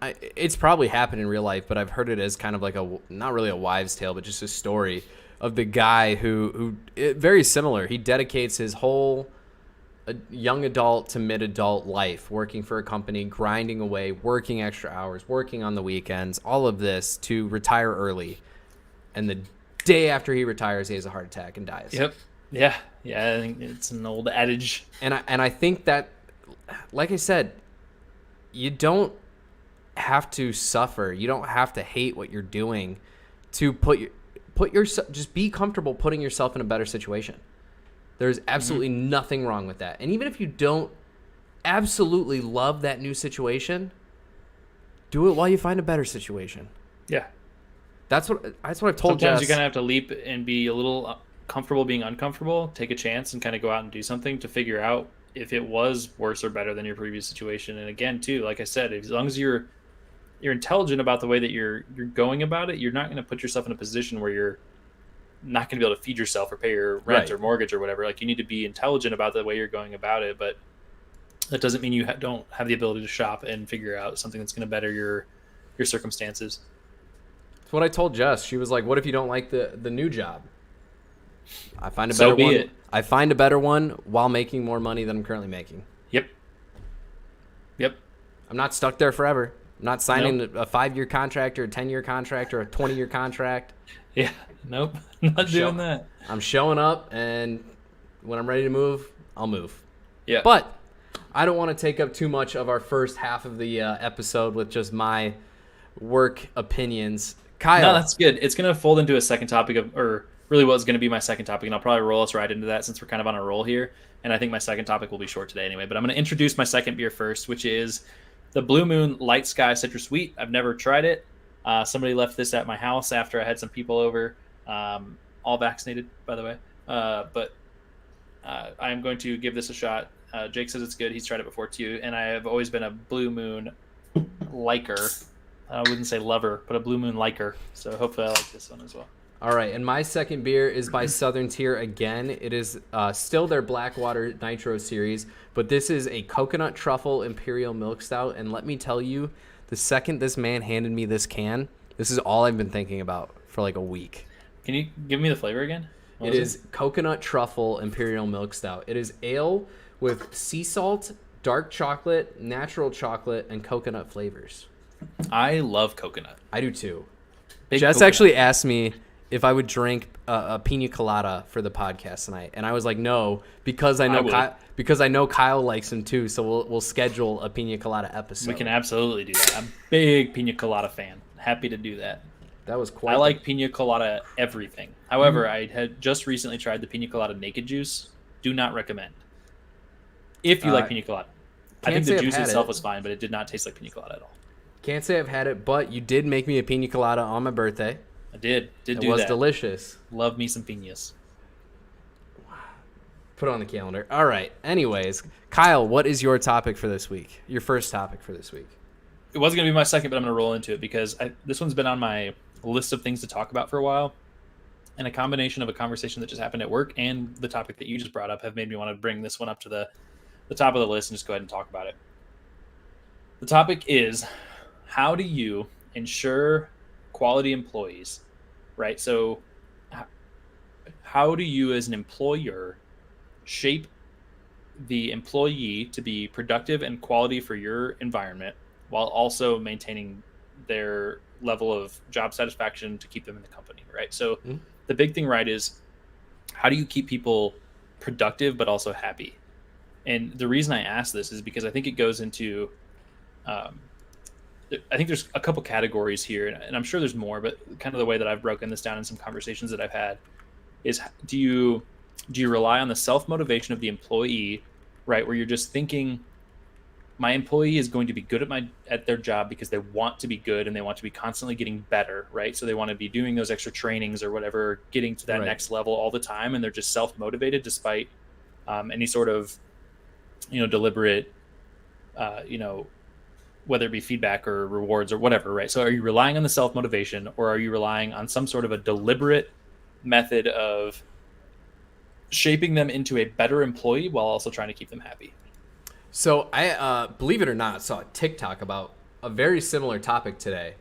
it's probably happened in real life, but I've heard it as kind of like not really a wives' tale, but just a story of the guy who very similar. He dedicates his whole young adult to mid-adult life working for a company, grinding away, working extra hours, working on the weekends, all of this to retire early. And the day after he retires, he has a heart attack and dies. Yep. Yeah. Yeah. I think it's an old adage. And I think that, like I said, you don't have to suffer. You don't have to hate what you're doing to put yourself, just be comfortable putting yourself in a better situation. There's absolutely nothing wrong with that. And even if you don't absolutely love that new situation, do it while you find a better situation. Yeah. That's what I've told Sometimes Jess. you're going to have to leap and be a little comfortable being uncomfortable, take a chance and kind of go out and do something to figure out if it was worse or better than your previous situation. And again, too, like I said, as long as you're intelligent about the way that you're going about it, you're not going to put yourself in a position where you're not going to be able to feed yourself or pay your rent or mortgage or whatever. Like, you need to be intelligent about the way you're going about it, but that doesn't mean you don't have the ability to shop and figure out something that's going to better your circumstances. That's what I told Jess. She was like, "What if you don't like the new job?" I find a better one. I find a better one while making more money than I'm currently making. Yep. I'm not stuck there forever. I'm not signing a 5-year contract or a 10-year contract or a 20-year contract. Yeah. Nope. Not doing that. I'm showing up, and when I'm ready to move, I'll move. Yeah. But I don't want to take up too much of our first half of the episode with just my work opinions. Kyle. No, that's good. It's going to fold into a second topic or really what's going to be my second topic, and I'll probably roll us right into that since we're kind of on a roll here. And I think my second topic will be short today anyway. But I'm going to introduce my second beer first, which is the Blue Moon Light Sky Citrus Wheat. I've never tried it. Somebody left this at my house after I had some people over, all vaccinated, by the way. But I am going to give this a shot. Jake says it's good. He's tried it before too. And I have always been a Blue Moon liker. I wouldn't say lover, but a Blue Moon liker. So hopefully I like this one as well. All right, and my second beer is by Southern Tier again. It is still their Blackwater Nitro series, but this is a coconut truffle imperial milk stout. And let me tell you, the second this man handed me this can, this is all I've been thinking about for like a week. Can you give me the flavor again? It is coconut truffle imperial milk stout. It is ale with sea salt, dark chocolate, natural chocolate, and coconut flavors. I love coconut. I do too. Big Jess coconut. actually asked me if I would drink a pina colada for the podcast tonight, and I was like, no, because I know Kyle likes him too. So we'll schedule a pina colada episode. We can absolutely do that. I'm a big pina colada fan. Happy to do that. That was quite. I like pina colada everything. However, I had just recently tried the pina colada naked juice. Do not recommend. If you like pina colada, I think the juice itself was fine, but it did not taste like pina colada at all. Can't say I've had it, but you did make me a pina colada on my birthday. I did. It was delicious. Love me some pinas. Put it on the calendar. All right. Anyways, Kyle, what is your topic for this week? Your first topic for this week? It was going to be my second, but I'm going to roll into it because this one's been on my list of things to talk about for a while. And a combination of a conversation that just happened at work and the topic that you just brought up have made me want to bring this one up to the top of the list and just go ahead and talk about it. The topic is, how do you ensure quality employees, right? So how do you as an employer shape the employee to be productive and quality for your environment while also maintaining their level of job satisfaction to keep them in the company, right? So the big thing, right, is how do you keep people productive but also happy? And the reason I ask this is because I think it goes into I think there's a couple categories here, and I'm sure there's more, but kind of the way that I've broken this down in some conversations that I've had is, do you rely on the self-motivation of the employee, right, where you're just thinking, my employee is going to be good at their job because they want to be good and they want to be constantly getting better, right? So they want to be doing those extra trainings or whatever, getting to that next level all the time, and they're just self-motivated despite any sort of deliberate, whether it be feedback or rewards or whatever, right? So are you relying on the self motivation, or are you relying on some sort of a deliberate method of shaping them into a better employee while also trying to keep them happy? So I, believe it or not, saw a TikTok about a very similar topic today,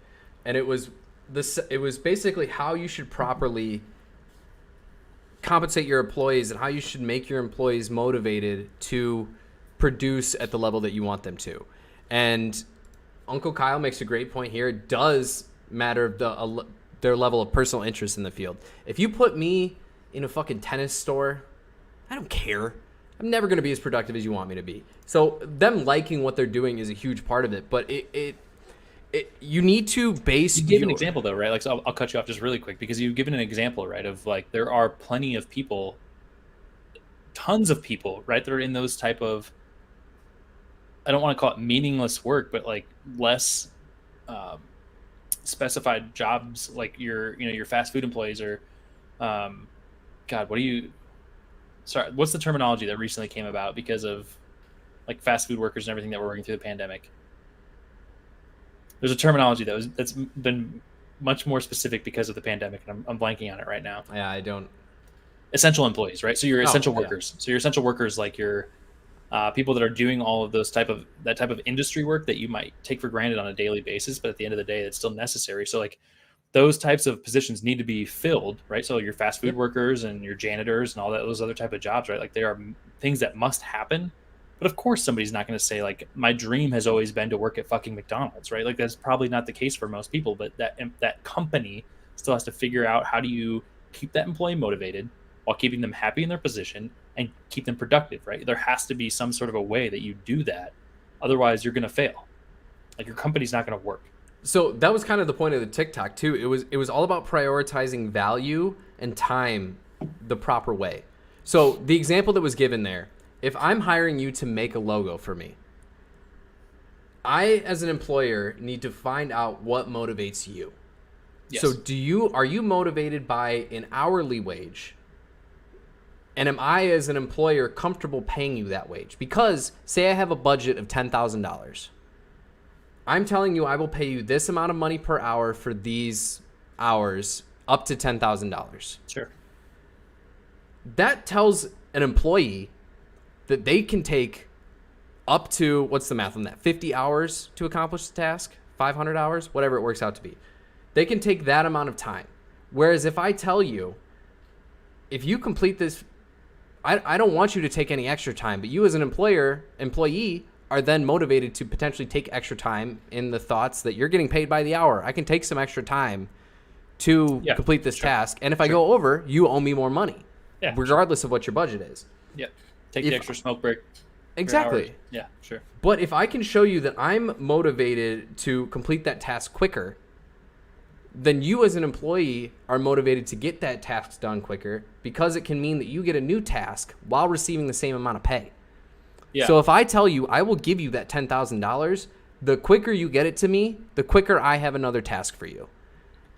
and it was this. It was basically how you should properly compensate your employees and how you should make your employees motivated to produce at the level that you want them to. And Uncle Kyle makes a great point here. It does matter their level of personal interest in the field. If you put me in a fucking tennis store, I don't care. I'm never going to be as productive as you want me to be. So them liking what they're doing is a huge part of it. But you need to base. You give an example though, right? Like, so I'll cut you off just really quick, because you've given an example, right, of like there are plenty of people, tons of people, right, that are in those type of, I don't want to call it meaningless work, but like less specified jobs, like your fast food employees, or God, what's the terminology that recently came about because of like fast food workers and everything that we're working through the pandemic? There's a terminology that's been much more specific because of the pandemic, and I'm blanking on it right now. Yeah, I don't. Essential employees, right? So you're essential workers. So you're essential workers, like your people that are doing all of that type of industry work that you might take for granted on a daily basis, but at the end of the day, it's still necessary. So like those types of positions need to be filled, right? So your fast food workers and your janitors and all that, those other type of jobs, right? Like they are things that must happen. But of course, somebody's not going to say like, my dream has always been to work at fucking McDonald's, right? Like that's probably not the case for most people, but that company still has to figure out how do you keep that employee motivated while keeping them happy in their position and keep them productive, right? There has to be some sort of a way that you do that. Otherwise, you're going to fail. Like your company's not going to work. So that was kind of the point of the TikTok too. It was all about prioritizing value and time the proper way. So the example that was given there, if I'm hiring you to make a logo for me, I as an employer need to find out what motivates you. Yes. So are you motivated by an hourly wage? And am I as an employer comfortable paying you that wage? Because say I have a budget of $10,000. I'm telling you I will pay you this amount of money per hour for these hours up to $10,000. Sure. That tells an employee that they can take up to, what's the math on that, 50 hours to accomplish the task, 500 hours, whatever it works out to be. They can take that amount of time. Whereas if I tell you, if you complete this, I don't want you to take any extra time, but you as an employee are then motivated to potentially take extra time in the thoughts that you're getting paid by the hour. I can take some extra time to complete this task. And if I go over, you owe me more money, regardless of what your budget is. Yep. Take the extra smoke break. Exactly. Yeah, sure. But if I can show you that I'm motivated to complete that task quicker, then you as an employee are motivated to get that task done quicker, because it can mean that you get a new task while receiving the same amount of pay. Yeah. So if I tell you I will give you that $10,000, the quicker you get it to me, the quicker I have another task for you.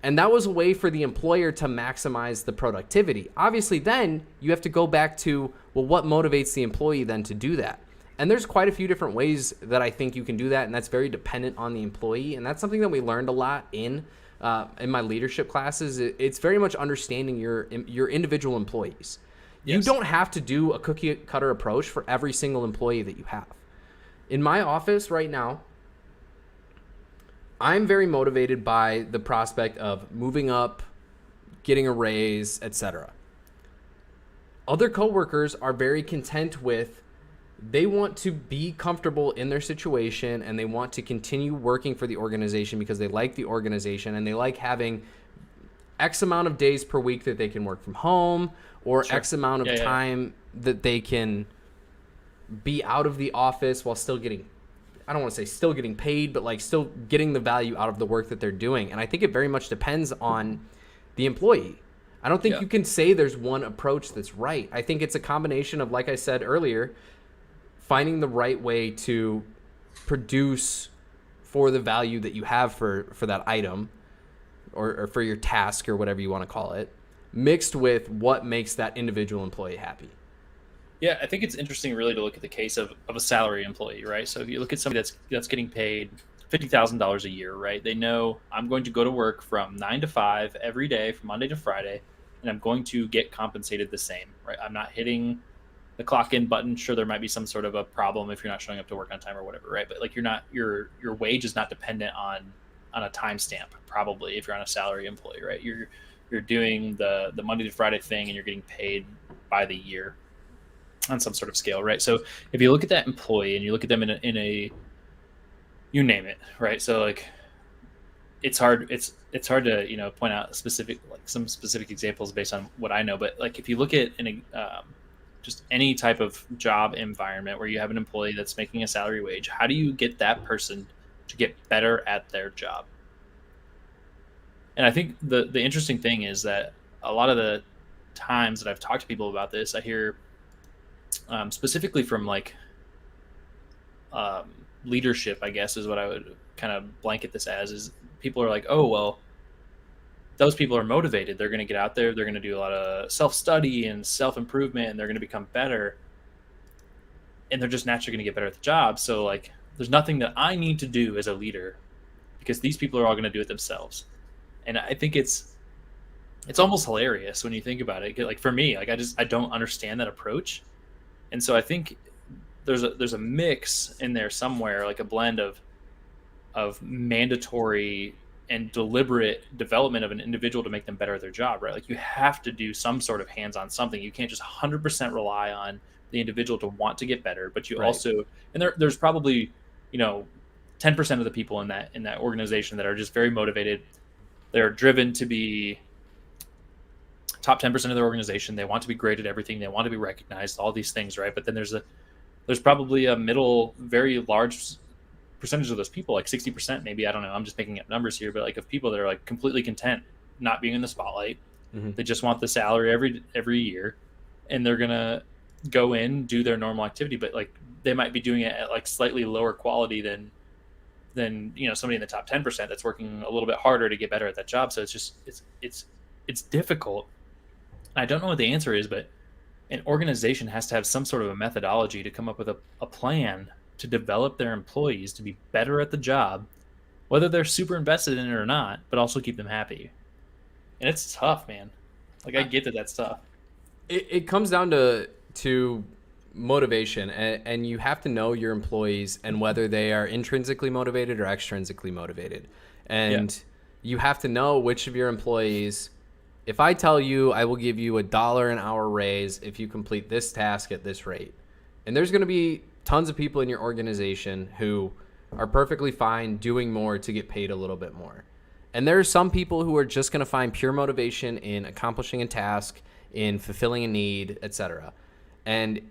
And that was a way for the employer to maximize the productivity. Obviously, then you have to go back to, well, what motivates the employee then to do that? And there's quite a few different ways that I think you can do that, and that's very dependent on the employee. And that's something that we learned a lot in my leadership classes. It's very much understanding your individual employees. Yes. You don't have to do a cookie cutter approach for every single employee that you have. In my office right now, I'm very motivated by the prospect of moving up, getting a raise, etc. Other coworkers are very content with, they want to be comfortable in their situation and they want to continue working for the organization because they like the organization and they like having X amount of days per week that they can work from home, or X amount of time that they can be out of the office while still getting, I don't want to say still getting paid, but like still getting the value out of the work that they're doing. And I think it very much depends on the employee. I don't think you can say there's one approach that's right. I think it's a combination of, like I said earlier, finding the right way to produce for the value that you have for that item or for your task or whatever you want to call it, mixed with what makes that individual employee happy. Yeah, I think it's interesting really to look at the case of a salary employee, right? So if you look at somebody that's getting paid $50,000 a year, right? They know I'm going to go to work from 9 to 5 every day from Monday to Friday, and I'm going to get compensated the same, right? I'm not hitting the clock in button. Sure, there might be some sort of a problem if you're not showing up to work on time or whatever, right? But like you're not your wage is not dependent on a timestamp, probably if you're on a salary employee, right? You're doing the Monday to Friday thing and you're getting paid by the year on some sort of scale, right? So if you look at that employee and you look at them in a you name it, right? So like it's hard to point out specific like some specific examples based on what I know, but like if you look at just any type of job environment where you have an employee that's making a salary wage, how do you get that person to get better at their job? And I think the interesting thing is that a lot of the times that I've talked to people about this, I hear specifically from like leadership, I guess is what I would kind of blanket this as, is people are like, oh, well, those people are motivated. They're going to get out there. They're going to do a lot of self-study and self-improvement, and they're going to become better. And they're just naturally going to get better at the job. So like, there's nothing that I need to do as a leader because these people are all going to do it themselves. And I think it's almost hilarious when you think about it. Like for me, like I don't understand that approach. And so I think there's a mix in there somewhere, like a blend of mandatory and deliberate development of an individual to make them better at their job, right? Like you have to do some sort of hands-on something. You can't just 100% rely on the individual to want to get better, but you Right. also, and there's probably, 10% of the people in that organization that are just very motivated. They're driven to be top 10% of their organization. They want to be great at everything. They want to be recognized, all these things, right? But then there's probably a middle, very large percentage of those people, like 60% maybe, I don't know, I'm just making up numbers here, but like of people that are like completely content not being in the spotlight. Mm-hmm. They just want the salary every year, and they're gonna go in, do their normal activity, but like they might be doing it at like slightly lower quality than somebody in the top 10% that's working a little bit harder to get better at that job. So it's difficult. I don't know what the answer is, but an organization has to have some sort of a methodology to come up with a plan to develop their employees to be better at the job, whether they're super invested in it or not, but also keep them happy. And it's tough, man. Like I get that that's tough. It comes down to motivation, and you have to know your employees and whether they are intrinsically motivated or extrinsically motivated. Yeah. And you have to know which of your employees, if I tell you I will give you $1 an hour raise if you complete this task at this rate, and there's going to be tons of people in your organization who are perfectly fine doing more to get paid a little bit more. And there are some people who are just going to find pure motivation in accomplishing a task, in fulfilling a need, etc. And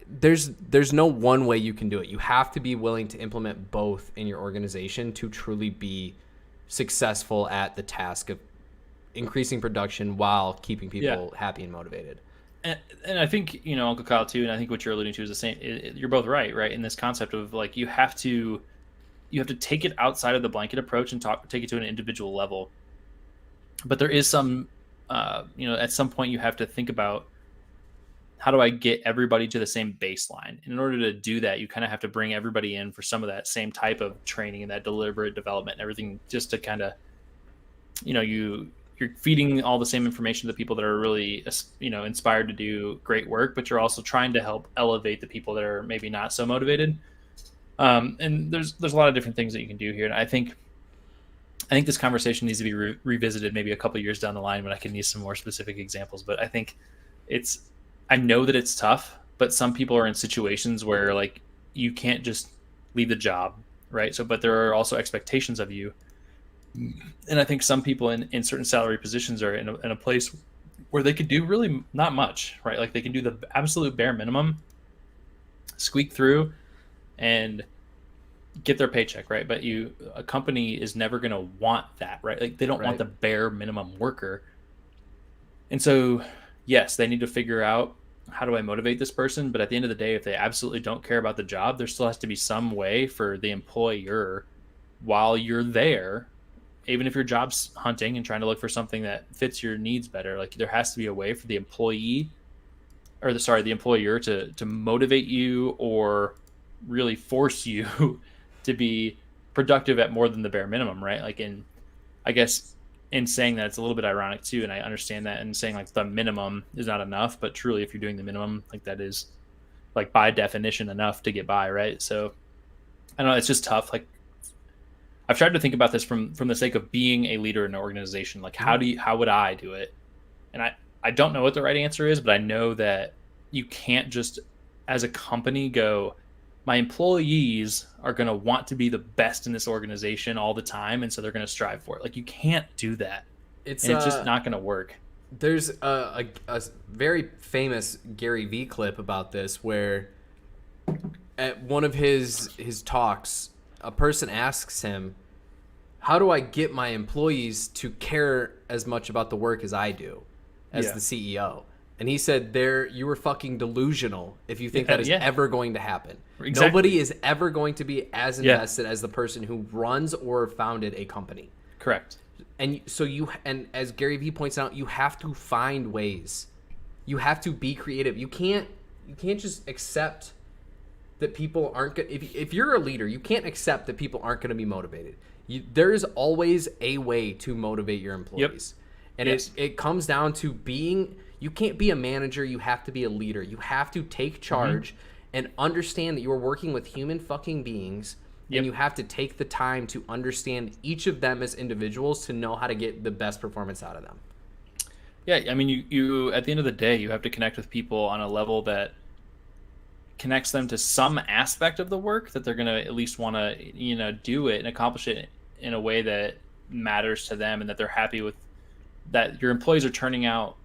there's no one way you can do it. You have to be willing to implement both in your organization to truly be successful at the task of increasing production while keeping people happy and motivated. And I think Uncle Kyle too, and I think what you're alluding to is the same. You're both right in this concept of like you have to take it outside of the blanket approach and take it to an individual level. But there is some, at some point you have to think about, how do I get everybody to the same baseline? And in order to do that, you kind of have to bring everybody in for some of that same type of training and that deliberate development and everything, just to kind of, you're feeding all the same information to the people that are really, inspired to do great work, but you're also trying to help elevate the people that are maybe not so motivated. And there's a lot of different things that you can do here. And I think this conversation needs to be revisited maybe a couple of years down the line when I can use some more specific examples. But I think I know that it's tough, but some people are in situations where like you can't just leave the job, right? So, but there are also expectations of you. And I think some people in certain salary positions are in a place where they could do really not much, right? Like they can do the absolute bare minimum, squeak through and get their paycheck, right? But a company is never going to want that, right? Like they don't want the bare minimum worker. And so, yes, they need to figure out, how do I motivate this person? But at the end of the day, if they absolutely don't care about the job, there still has to be some way for the employer, while you're there, even if your job's hunting and trying to look for something that fits your needs better, like there has to be a way for the employee or the employer to motivate you or really force you to be productive at more than the bare minimum, right? Like I guess in saying that, it's a little bit ironic too, and I understand that, and saying like the minimum is not enough, but truly if you're doing the minimum, like that is like by definition enough to get by, right? So I don't know, it's just tough. Like I've tried to think about this from the sake of being a leader in an organization. Like how would I do it? And I don't know what the right answer is, but I know that you can't just as a company go, my employees are going to want to be the best in this organization all the time, and so they're going to strive for it. Like you can't do that. It's And it's just not going to work. There's a very famous Gary Vee clip about this where at one of his talks, a person asks him, how do I get my employees to care as much about the work as I do as the CEO? And he said, you were fucking delusional if you think that is ever going to happen. Exactly. Nobody is ever going to be as invested as the person who runs or founded a company. Correct. And so and as Gary Vee points out, you have to find ways. You have to be creative. You can't just accept that people aren't going to, if you're a leader, you can't accept that people aren't going to be motivated. There is always a way to motivate your employees. Yep. And it comes down to you can't be a manager, you have to be a leader. You have to take charge and understand that you are working with human fucking beings. And you have to take the time to understand each of them as individuals to know how to get the best performance out of them. Yeah, I mean, you at the end of the day, you have to connect with people on a level that connects them to some aspect of the work that they're going to at least want to, do it and accomplish it in a way that matters to them and that they're happy with, that your employees are turning out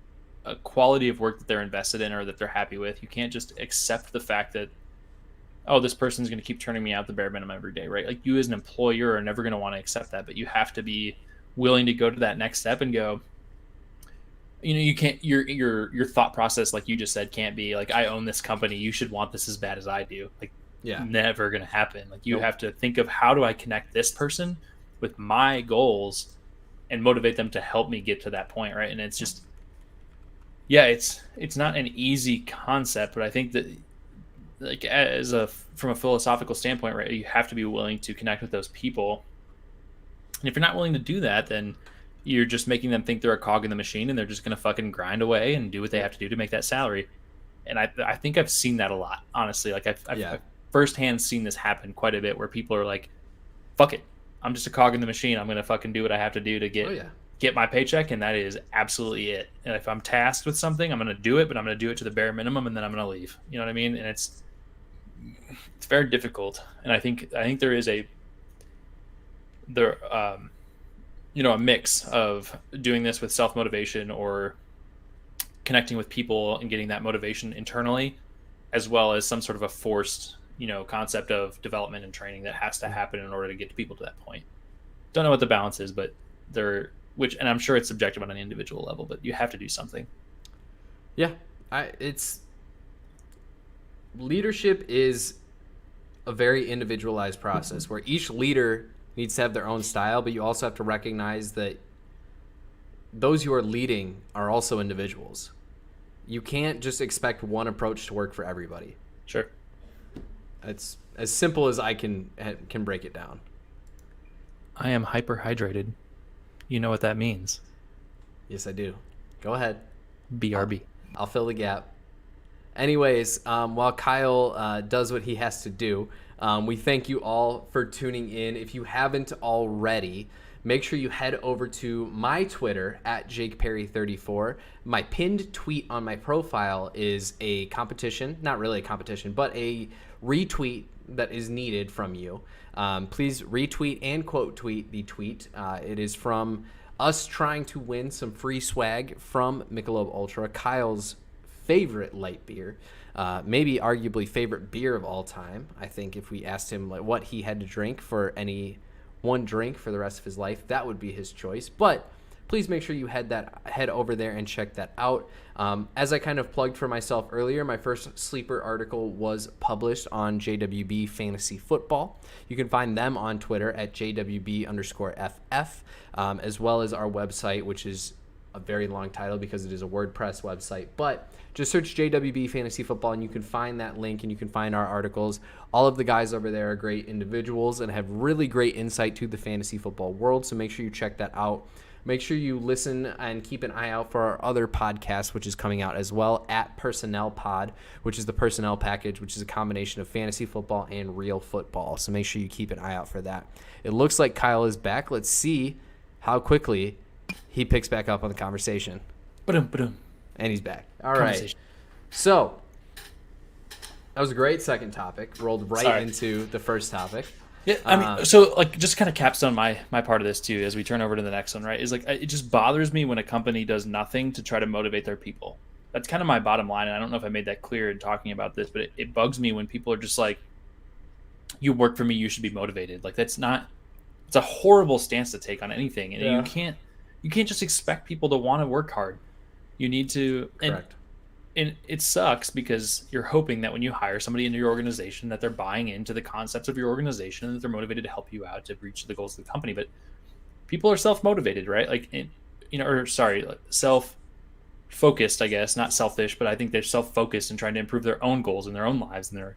a quality of work that they're invested in or that they're happy with. You can't just accept the fact that, oh, this person's going to keep turning me out the bare minimum every day, right? Like you as an employer are never going to want to accept that, but you have to be willing to go to that next step and go, you can't, your thought process, like you just said, can't be like, I own this company, you should want this as bad as I do. Like, never going to happen. Like you have to think of, how do I connect this person with my goals and motivate them to help me get to that point, right? And it's just, it's not an easy concept, but I think that like from a philosophical standpoint, right, you have to be willing to connect with those people. And if you're not willing to do that, then you're just making them think they're a cog in the machine and they're just going to fucking grind away and do what they have to do to make that salary. And I think I've seen that a lot, honestly. Like I've firsthand seen this happen quite a bit where people are like, fuck it, I'm just a cog in the machine. I'm going to fucking do what I have to do to get my paycheck. And that is absolutely it. And if I'm tasked with something, I'm going to do it, but I'm going to do it to the bare minimum and then I'm going to leave. You know what I mean? And it's very difficult. And I think there is a mix of doing this with self-motivation or connecting with people and getting that motivation internally, as well as some sort of a forced, concept of development and training that has to happen in order to get people to that point. Don't know what the balance is, but and I'm sure it's subjective on an individual level, but you have to do something. Yeah. Leadership is a very individualized process where each leader needs to have their own style, but you also have to recognize that those you are leading are also individuals. You can't just expect one approach to work for everybody. Sure. It's as simple as I can break it down. I am hyperhydrated. You know what that means. Yes, I do. Go ahead. BRB. I'll fill the gap. Anyways, while Kyle does what he has to do, we thank you all for tuning in. If you haven't already, make sure you head over to my Twitter at JakePerry34. My pinned tweet on my profile is a competition, not really a competition, but a retweet that is needed from you. Please retweet and quote tweet the tweet. It is from us trying to win some free swag from Michelob Ultra, Kyle's favorite light beer, maybe arguably favorite beer of all time. I think if we asked him like what he had to drink for any one drink for the rest of his life, that would be his choice. But please make sure you head over there and check that out. As I kind of plugged for myself earlier, my first sleeper article was published on JWB Fantasy Football. You can find them on Twitter at JWB_FF, as well as our website, which is a very long title because it is a WordPress website, but just search JWB Fantasy Football and you can find that link and you can find our articles. All of the guys over there are great individuals and have really great insight to the fantasy football world, so make sure you check that out. Make sure you listen and keep an eye out for our other podcast, which is coming out as well, at Personnel Pod, which is the personnel package, which is a combination of fantasy football and real football. So make sure you keep an eye out for that. It looks like Kyle is back. Let's see how quickly he picks back up on the conversation. Ba-dum. And he's back. All right. So that was a great second topic. Rolled right into the first topic. Yeah, I mean, so like just kind of capstone my part of this too, as we turn over to the next one, right? Is like it just bothers me when a company does nothing to try to motivate their people. That's kind of my bottom line, and I don't know if I made that clear in talking about this, but it bugs me when people are just like, "You work for me, you should be motivated." Like that's not. It's a horrible stance to take on anything, and you can't just expect people to want to work hard. You need to. Correct. And it sucks because you're hoping that when you hire somebody into your organization that they're buying into the concepts of your organization and that they're motivated to help you out to reach the goals of the company. But people are self-motivated, right? Like, self-focused, I guess, not selfish, but I think they're self-focused and trying to improve their own goals in their own lives. And they're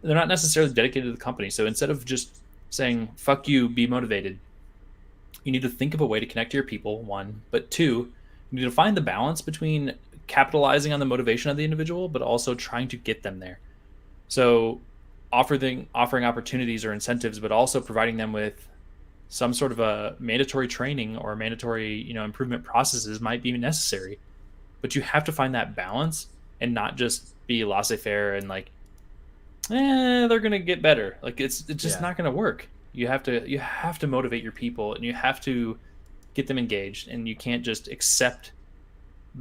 not necessarily dedicated to the company. So instead of just saying, fuck you, be motivated, you need to think of a way to connect to your people, one. But two, you need to find the balance between capitalizing on the motivation of the individual, but also trying to get them there. So offering opportunities or incentives, but also providing them with some sort of a mandatory training or mandatory, improvement processes might be necessary. But you have to find that balance and not just be laissez-faire and like, they're going to get better. Like it's just not going to work. You have to motivate your people and you have to get them engaged, and you can't just accept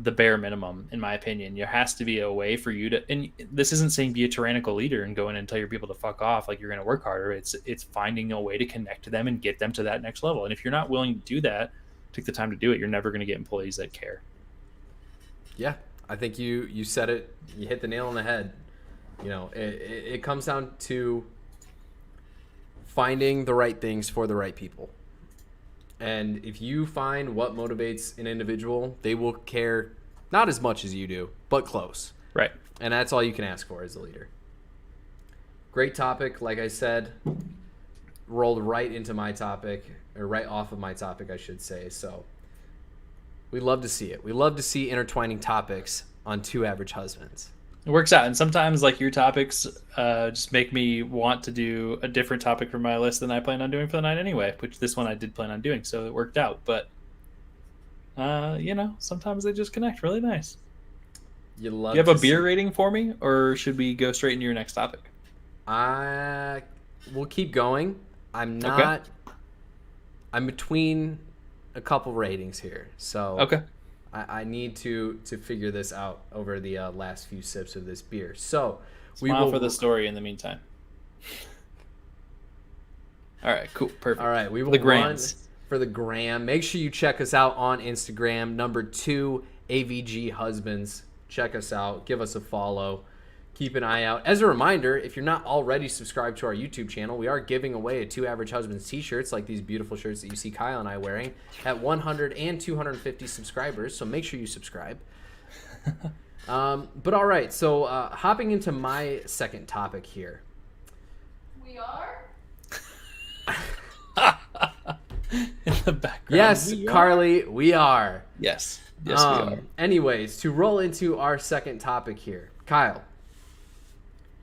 the bare minimum. In my opinion, there has to be a way for you to, and this isn't saying be a tyrannical leader and go in and tell your people to fuck off like you're going to work harder. It's finding a way to connect to them and get them to that next level. And if you're not willing to do that, take the time to do it, you're never going to get employees that care. Yeah, I think you said it. You hit the nail on the head. It comes down to finding the right things for the right people. And if you find what motivates an individual, they will care not as much as you do, but close. Right. And that's all you can ask for as a leader. Great topic. Like I said, rolled right into my topic, or right off of my topic, I should say. So we love to see it. We love to see intertwining topics on Two Average Husbands. It works out. And sometimes like your topics just make me want to do a different topic for my list than I planned on doing for the night anyway, which this one I did plan on doing. So it worked out. But, sometimes they just connect really nice. You love. Do you have a beer rating for me, or should we go straight into your next topic? We'll keep going. I'm not. Okay. I'm between a couple ratings here. So okay. I need to figure this out over the last few sips of this beer. So we will for the story in the meantime. All right, cool, perfect. All right, we will run for the gram. Make sure you check us out on Instagram, number 2 AVG Husbands. Check us out. Give us a follow. Keep an eye out. As a reminder, if you're not already subscribed to our YouTube channel, we are giving away a Two Average Husbands t-shirts, like these beautiful shirts that you see Kyle and I wearing, at 100 and 250 subscribers. So make sure you subscribe. But all right, so hopping into my second topic here. We are? In the background. Yes, Carly, we are. Yes, we are. Anyways, to roll into our second topic here. Kyle.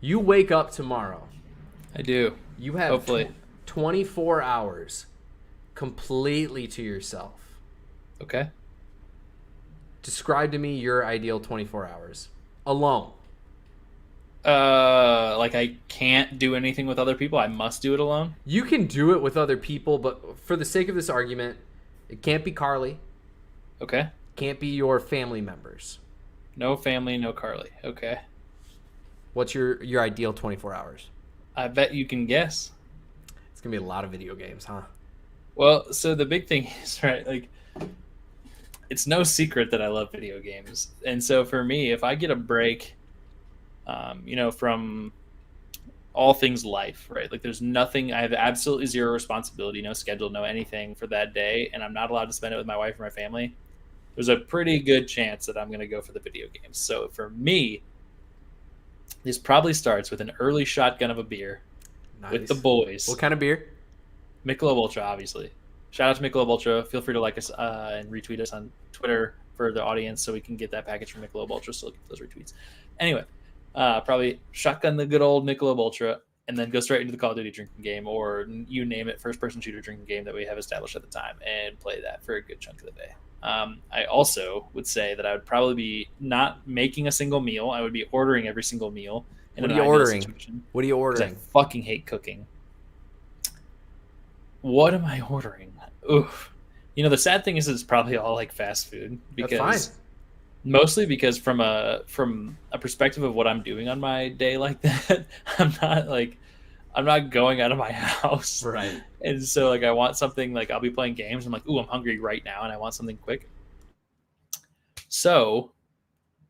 You wake up tomorrow. I do. You have hopefully 24 hours completely to yourself. Okay. Describe to me your ideal 24 hours. Alone. Like I can't do anything with other people. I must do it alone. You can do it with other people, but for the sake of this argument, it can't be Carly. Okay. Can't be your family members. No family, no Carly. Okay. What's your ideal 24 hours? I bet you can guess. It's going to be a lot of video games, huh? Well, so the big thing is, right, like, it's no secret that I love video games. And so for me, if I get a break, from all things life, right? Like there's nothing, I have absolutely zero responsibility, no schedule, no anything for that day, and I'm not allowed to spend it with my wife or my family. There's a pretty good chance that I'm going to go for the video games. So for me, this probably starts with an early shotgun of a beer with the boys. What kind of beer? Michelob Ultra, obviously. Shout out to Michelob Ultra. Feel free to like us and retweet us on Twitter for the audience so we can get that package from Michelob Ultra. So look at those retweets. Anyway, probably shotgun the good old Michelob Ultra and then go straight into the Call of Duty drinking game or you name it, first-person shooter drinking game that we have established at the time and play that for a good chunk of the day. I also would say that I would probably be not making a single meal. I would be ordering every single meal. What are you ordering? What are you ordering? I fucking hate cooking. What am I ordering? Oof. The sad thing is it's probably all like fast food because That's fine. Mostly because from a perspective of what I'm doing on my day like that, I'm not going out of my house. Right. And so like I want something like I'll be playing games. I'm like, ooh, I'm hungry right now and I want something quick. So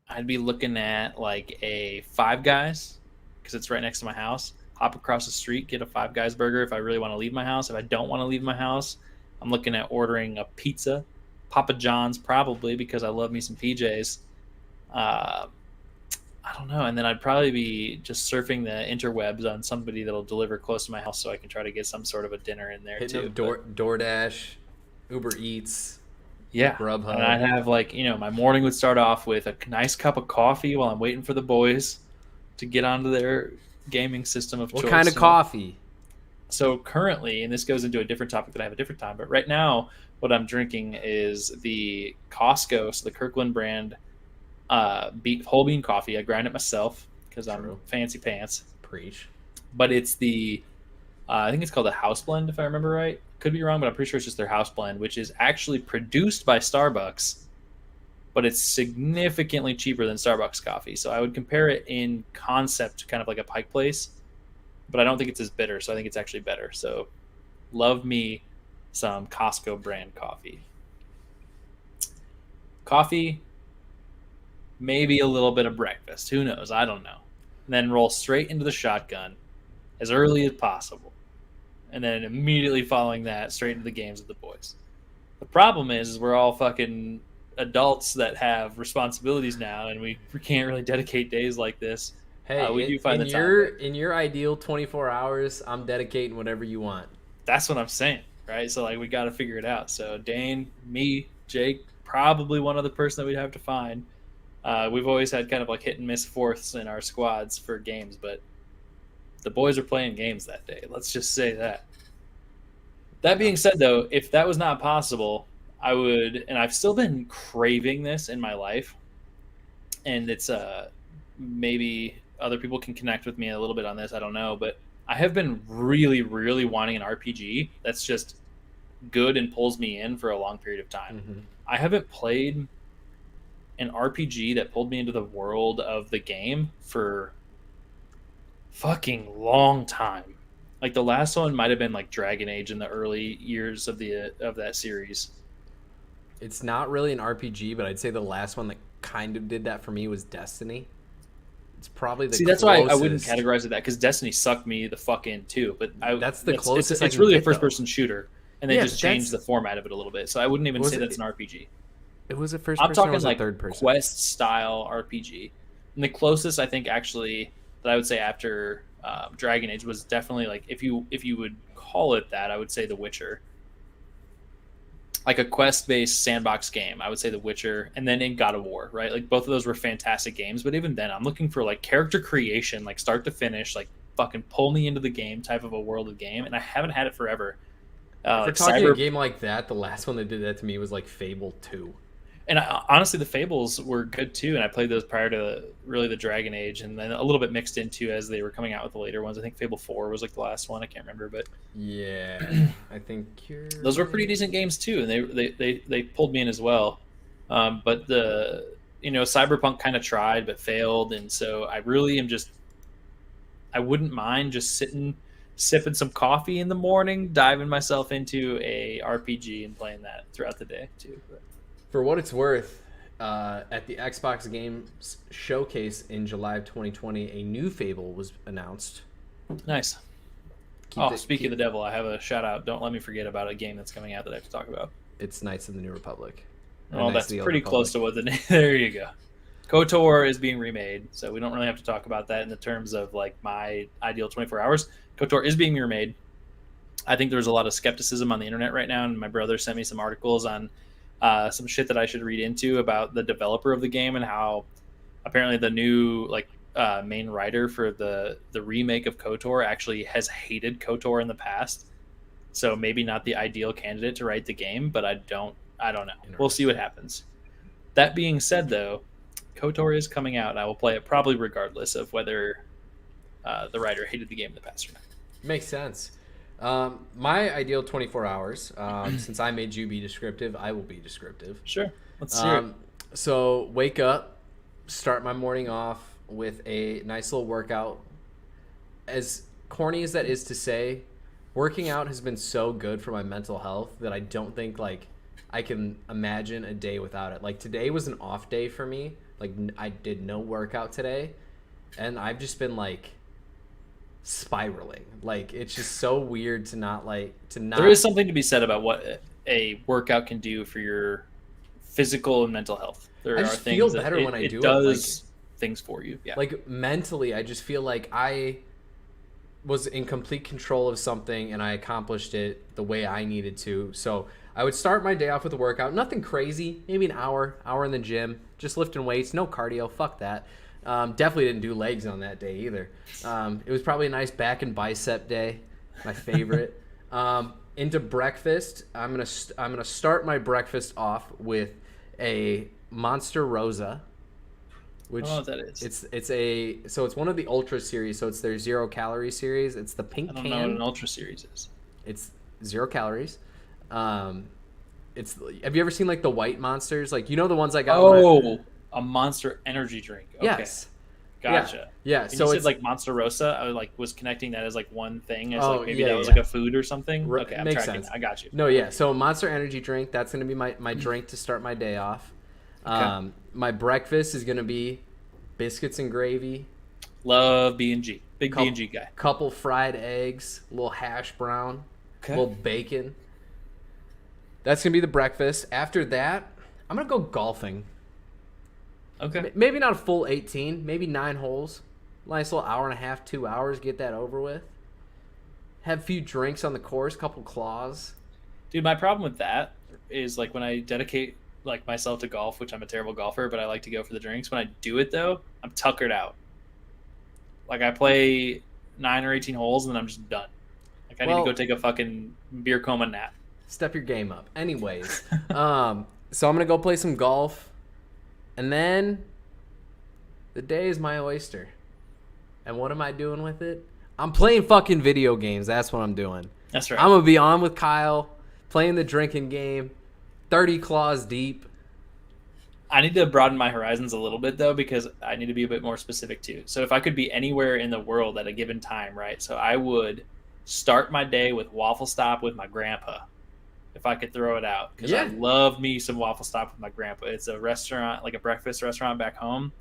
I'd be looking at like a Five Guys because it's right next to my house. Hop across the street, get a Five Guys burger if I really want to leave my house. If I don't want to leave my house, I'm looking at ordering a pizza. Papa John's probably because I love me some PJs. I don't know. And then I'd probably be just surfing the interwebs on somebody that'll deliver close to my house so I can try to get some sort of a dinner in there Hitting too. up DoorDash, Uber Eats. Yeah. Grubhub. And I'd have my morning would start off with a nice cup of coffee while I'm waiting for the boys to get onto their gaming system of choice. What kind of coffee? So currently, and this goes into a different topic that I have a different time, but right now what I'm drinking is the Costco, so the Kirkland brand whole bean coffee. I grind it myself because I'm fancy pants. Preach. But it's I think it's called a house blend if I remember right. Could be wrong, but I'm pretty sure it's just their house blend, which is actually produced by Starbucks, but it's significantly cheaper than Starbucks coffee. So I would compare it in concept to kind of like a Pike Place, but I don't think it's as bitter, so I think it's actually better. So love me some Costco brand coffee. Coffee, maybe a little bit of breakfast. Who knows? I don't know. And then roll straight into the shotgun as early as possible. And then immediately following that, straight into the games with the boys. The problem is we're all fucking adults that have responsibilities now, and we can't really dedicate days like this. Hey, we do find the time. In your ideal 24 hours, I'm dedicating whatever you want. That's what I'm saying, right? So like we got to figure it out. So Dane, me, Jake, probably one other person that we'd have to find. We've always had kind of like hit and miss fourths in our squads for games, but the boys are playing games that day. Let's just say that. That being said, though, if that was not possible, I would, and I've still been craving this in my life, and it's maybe other people can connect with me a little bit on this. I don't know, but I have been really, really wanting an RPG that's just good and pulls me in for a long period of time. Mm-hmm. I haven't played an RPG that pulled me into the world of the game for fucking long time. Like the last one might have been like Dragon Age in the early years of that series. It's not really an RPG, but I'd say the last one that kind of did that for me was Destiny. It's probably the that's why I wouldn't categorize it that because Destiny sucked me the fuck in too. But that's the closest. It's really a first-person shooter, and they just changed the format of it a little bit. So I wouldn't even say that's an RPG. It was a first I'm person. talking or was it like third person? quest style RPG, and the closest I think actually that I would say after Dragon Age was definitely like if you would call it that, I would say The Witcher. Like a quest-based sandbox game, I would say The Witcher, and then in God of War, right? Like both of those were fantastic games, but even then, I'm looking for like character creation, like start to finish, like fucking pull me into the game type of a world of game, and I haven't had it forever. If we're talking a game like that, the last one that did that to me was like Fable 2. And honestly, the Fables were good too, and I played those prior to really the Dragon Age, and then a little bit mixed into as they were coming out with the later ones. I think Fable 4 was like the last one. I can't remember, but yeah, I think those were pretty decent games too, and they pulled me in as well. But the Cyberpunk kind of tried but failed, and so I really am I wouldn't mind just sipping some coffee in the morning, diving myself into a RPG and playing that throughout the day too. But For what it's worth, at the Xbox Games Showcase in July of 2020, a new Fable was announced. Nice. Speaking of the devil, I have a shout out. Don't let me forget about a game that's coming out that I have to talk about. It's Knights of the New Republic. Well, that's pretty close to what the name. There you go. KOTOR is being remade, so we don't really have to talk about that in the terms of like my ideal 24 hours. KOTOR is being remade. I think there's a lot of skepticism on the internet right now, and my brother sent me some articles on some shit that I should read into about the developer of the game and how apparently the new main writer for the remake of KOTOR actually has hated KOTOR in the past. So maybe not the ideal candidate to write the game, but I don't know. We'll see what happens. That being said, though, KOTOR is coming out, and I will play it probably regardless of whether the writer hated the game in the past or not. Makes sense. My ideal 24 hours, since I made you be descriptive, I will be descriptive. Sure. Let's hear it. So wake up, start my morning off with a nice little workout. As corny as that is to say, working out has been so good for my mental health that I don't think I can imagine a day without it. Like today was an off day for me. Like I did no workout today, and I've just been spiraling. Like it's just so weird to not. There is something to be said about what a workout can do for your physical and mental health. There I are just things feel that better when I do it does things for you. Yeah. Like mentally, I just feel like I was in complete control of something and I accomplished it the way I needed to. So I would start my day off with a workout, nothing crazy, maybe an hour in the gym, just lifting weights, no cardio, fuck that. Definitely didn't do legs on that day either. It was probably a nice back and bicep day, my favorite. Into breakfast, I'm gonna start my breakfast off with a Monster Rosa, which that is. It's one of the Ultra series, so it's their 0 calorie series. It's the pink can. I don't know what an Ultra series is. It's 0 calories. Have you ever seen the white monsters? The ones I got. Oh, a Monster energy drink. Okay. Yes. Gotcha. Yeah. And So you it's said Monster Rosa. I was connecting that as one thing. As maybe yeah, that was yeah. a food or something. Okay, I'm Makes tracking. sense. I got you. No, yeah. So Monster energy drink. That's gonna be my drink to start my day off. Okay. My breakfast is gonna be biscuits and gravy. Love B&G. Big B&G guy. Couple fried eggs, a little hash brown, a little bacon. That's gonna be the breakfast. After that, I'm gonna go golfing. Okay. Maybe not a full 18, maybe 9 holes. Nice little hour and a half, 2 hours, get that over with. Have a few drinks on the course, couple claws. Dude, my problem with that is when I dedicate myself to golf, which I'm a terrible golfer, but I like to go for the drinks. When I do it though, I'm tuckered out. I play 9 or 18 holes and then I'm just done. I need to go take a fucking beer coma nap. Step your game up. Anyways, so I'm gonna go play some golf, and then the day is my oyster. And what am I doing with it? I'm playing fucking video games. That's what I'm doing. That's right. I'm gonna be on with Kyle, playing the drinking game, 30 claws deep. I need to broaden my horizons a little bit though, because I need to be a bit more specific too. So if I could be anywhere in the world at a given time, right? So I would start my day with Waffle Stop with my grandpa. If I could throw it out, because I love me some Waffle Stop with my grandpa. It's a restaurant, a breakfast restaurant back home.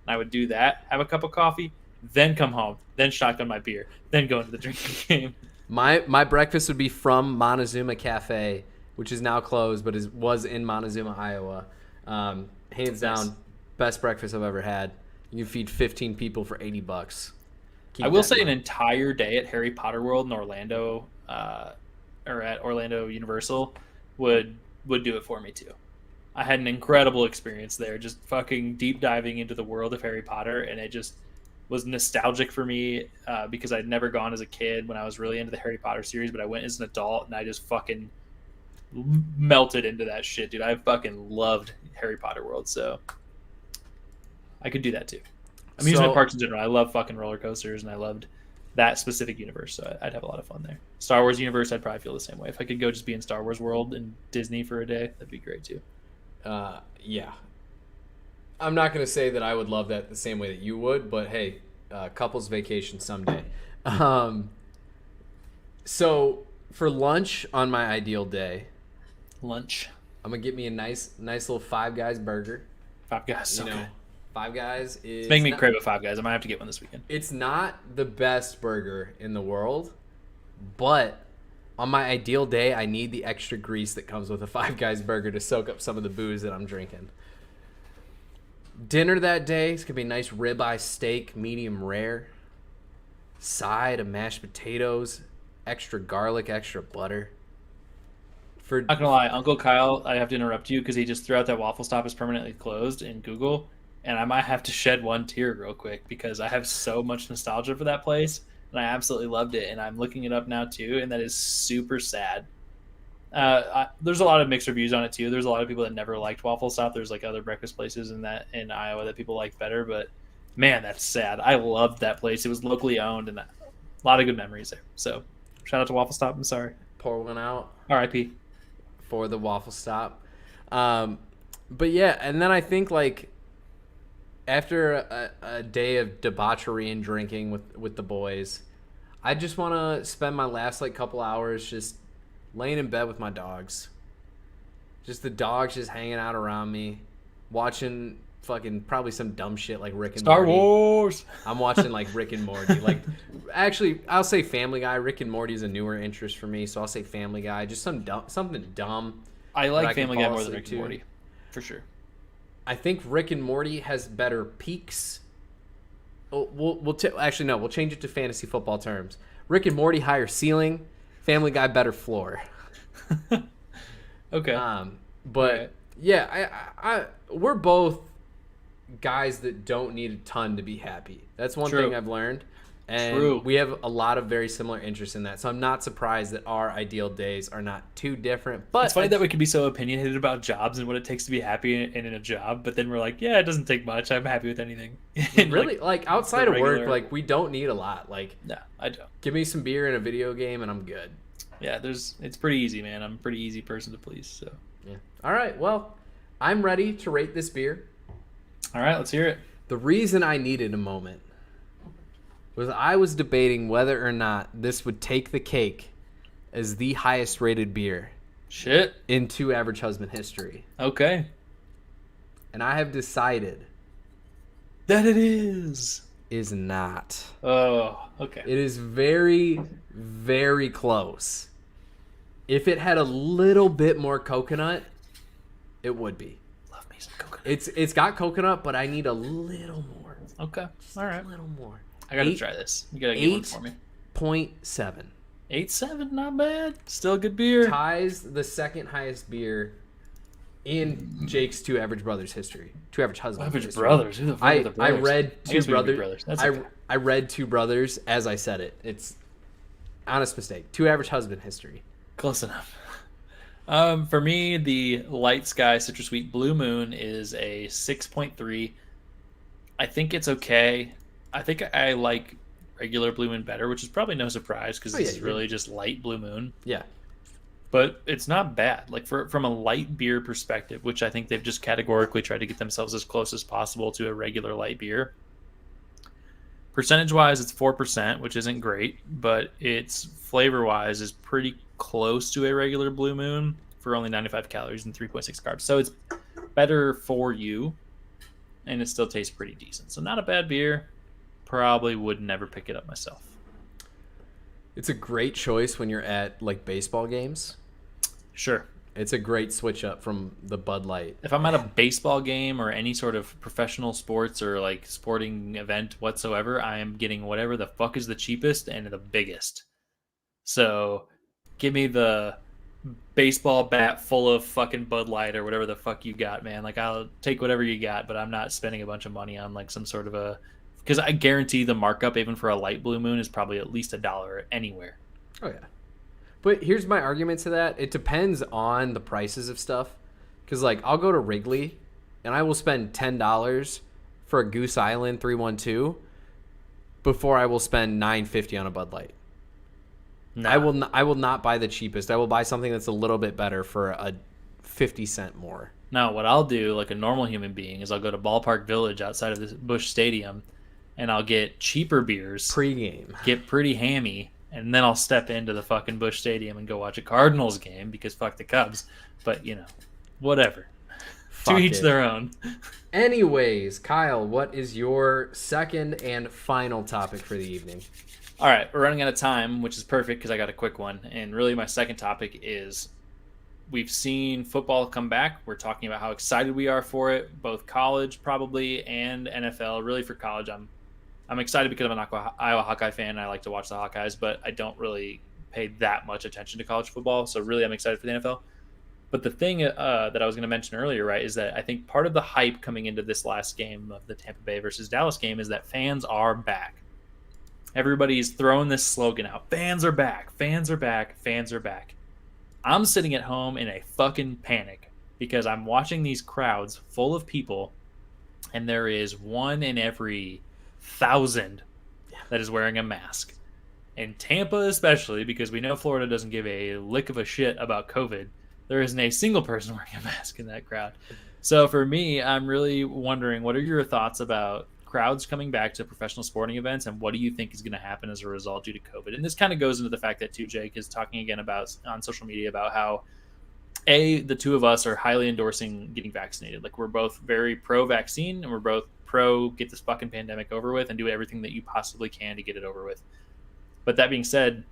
And I would do that, have a cup of coffee, then come home, then shotgun my beer, then go into the drinking game. My breakfast would be from Montezuma Cafe, which is now closed, but was in Montezuma, Iowa. Hands down, best breakfast I've ever had. You can feed 15 people for $80. I will say an entire day at Harry Potter World in Orlando, or at Orlando Universal, would do it for me too. I had an incredible experience there, just fucking deep diving into the world of Harry Potter, and it just was nostalgic for me because I'd never gone as a kid when I was really into the Harry Potter series, but I went as an adult and I just fucking melted into that shit, dude. I fucking loved Harry Potter World, so I could do that too. Amusement parks in general, I love fucking roller coasters, and I loved that specific universe, so I'd have a lot of fun there. Star Wars universe, I'd probably feel the same way. If I could go just be in Star Wars World and Disney for a day, that'd be great too. Yeah. I'm not going to say that I would love that the same way that you would, but hey, couples vacation someday. So for lunch on my ideal day, Lunch. I'm gonna get me a nice little Five Guys burger. Five Guys, You so know, good. Five Guys is It's making me not, crave a Five Guys. I might have to get one this weekend. it's not the best burger in the world, but on my ideal day, I need the extra grease that comes with a Five Guys burger to soak up some of the booze that I'm drinking. Dinner that day is gonna be a nice ribeye steak, medium rare. Side of mashed potatoes, extra garlic, extra butter. For Not gonna lie, Uncle Kyle, I have to interrupt you because he just threw out that Waffle Stop is permanently closed in Google, and I might have to shed one tear real quick because I have so much nostalgia for that place, and I absolutely loved it, and I'm looking it up now too, and that is super sad. There's a lot of mixed reviews on it too. There's a lot of people that never liked Waffle Stop. There's like other breakfast places in Iowa that people liked better, but man, that's sad. I loved that place. It was locally owned, and a lot of good memories there. So shout out to Waffle Stop. I'm sorry. pour one out R.I.P. for the Waffle Stop. But yeah, and then I think like after a day of debauchery and drinking with the boys, I just want to spend my last like couple hours just laying in bed with my dogs. Just the dogs just hanging out around me, watching fucking probably some dumb shit like Rick and Star Morty. Wars. I'm watching like Rick and Morty. Like, actually, I'll say Family Guy. Rick and Morty is a newer interest for me, so I'll say Family Guy. Just something dumb. I that like I can Family Guy fall more than asleep Rick and to. Morty, for sure. I think Rick and Morty has better peaks. Oh, we'll actually no, we'll change it to fantasy football terms. Rick and Morty higher ceiling, Family Guy better floor. Okay. But Right. yeah, I we're both guys that don't need a ton to be happy. That's one True. thing I've learned. And True. we have a lot of very similar interests in that. So I'm not surprised that our ideal days are not too different. But It's funny that we can be so opinionated about jobs and what it takes to be happy in a job, but then we're like, yeah, it doesn't take much. I'm happy with anything. And, really, like outside of work, regular- like we don't need a lot. Like no, I don't. give me some beer and a video game and I'm good. Yeah, it's pretty easy, man. I'm a pretty easy person to please. So, Yeah. All right. Well, I'm ready to rate this beer. all right, let's hear it. The reason I needed a moment was I was debating whether or not this would take the cake as the highest rated beer Shit. in Two Average Husband history. Okay. And I have decided That it is. is not. Oh, okay. It is very, very close. If it had a little bit more coconut, it would be. Love me some coconut. It's got coconut, but I need a little more. Okay. All right. A little more. I gotta 8 try this. You gotta get one for me. 8.7. 8.7, not bad. Still a good beer. Ties the second highest beer in Jake's Two Average Brothers history. Two Average Husbands. Average history. Brothers. Who the fuck are the I brothers? read I Two guess we could be Brothers. That's okay. I read Two Brothers as I said it. It's honest mistake. Two Average Husband history. Close enough. For me, the Light Sky Citrus Sweet Blue Moon is a 6.3. I think it's okay. I think I like regular Blue Moon better, which is probably no surprise because Oh, this yeah, is really just light Blue Moon. Yeah. But it's not bad. Like from a light beer perspective, which I think they've just categorically tried to get themselves as close as possible to a regular light beer. Percentage-wise, it's 4%, which isn't great, but it's flavor-wise is pretty close to a regular Blue Moon for only 95 calories and 3.6 carbs. So it's better for you, and it still tastes pretty decent. So not a bad beer. Probably would never pick it up myself. It's a great choice when you're at like baseball games. Sure. It's a great switch up from the Bud Light. If I'm at a baseball game or any sort of professional sports or like sporting event whatsoever, I am getting whatever the fuck is the cheapest and the biggest. So give me the baseball bat full of fucking Bud Light or whatever the fuck you got, man. Like I'll take whatever you got, but I'm not spending a bunch of money on like some sort of a, because I guarantee the markup even for a light Blue Moon is probably at least $1 anywhere. Oh yeah. But here's my argument to that. It depends on the prices of stuff. Because, like, I'll go to Wrigley, and I will spend $10 for a Goose Island 312 before I will spend $9.50 on a Bud Light. Nah. I will not buy the cheapest. I will buy something that's a little bit better for a 50 cent more. Now, what I'll do, like a normal human being, is I'll go to Ballpark Village outside of the Busch Stadium, and I'll get cheaper beers, Pre-game. get pretty hammy, and then I'll step into the fucking Busch Stadium and go watch a Cardinals game because fuck the Cubs. But, you know, Whatever. Fuck To each it. their own. Anyways, Kyle, what is your second and final topic for the evening? All right, we're running out of time, which is perfect because I got a quick one. And really, my second topic is we've seen football come back. We're talking about how excited we are for it, both college probably and NFL. Really, for college, I'm excited because I'm an Iowa Hawkeye fan. And I like to watch the Hawkeyes, but I don't really pay that much attention to college football. So really, I'm excited for the NFL. But the thing that I was going to mention earlier, right, is that I think part of the hype coming into this last game of the Tampa Bay versus Dallas game is that fans are back. Everybody's throwing this slogan out. Fans are back. Fans are back. Fans are back. I'm sitting at home in a fucking panic because I'm watching these crowds full of people, and there is 1 in every 1,000 that is wearing a mask. In Tampa especially, because we know Florida doesn't give a lick of a shit about COVID, there isn't a single person wearing a mask in that crowd. So for me, I'm really wondering, what are your thoughts about crowds coming back to professional sporting events, and what do you think is going to happen as a result due to COVID? And this kind of goes into the fact that, too, Jake is talking again about on social media about how, the two of us are highly endorsing getting vaccinated. Like, we're both very pro-vaccine, and we're both pro get this fucking pandemic over with and do everything that you possibly can to get it over with. But that being said,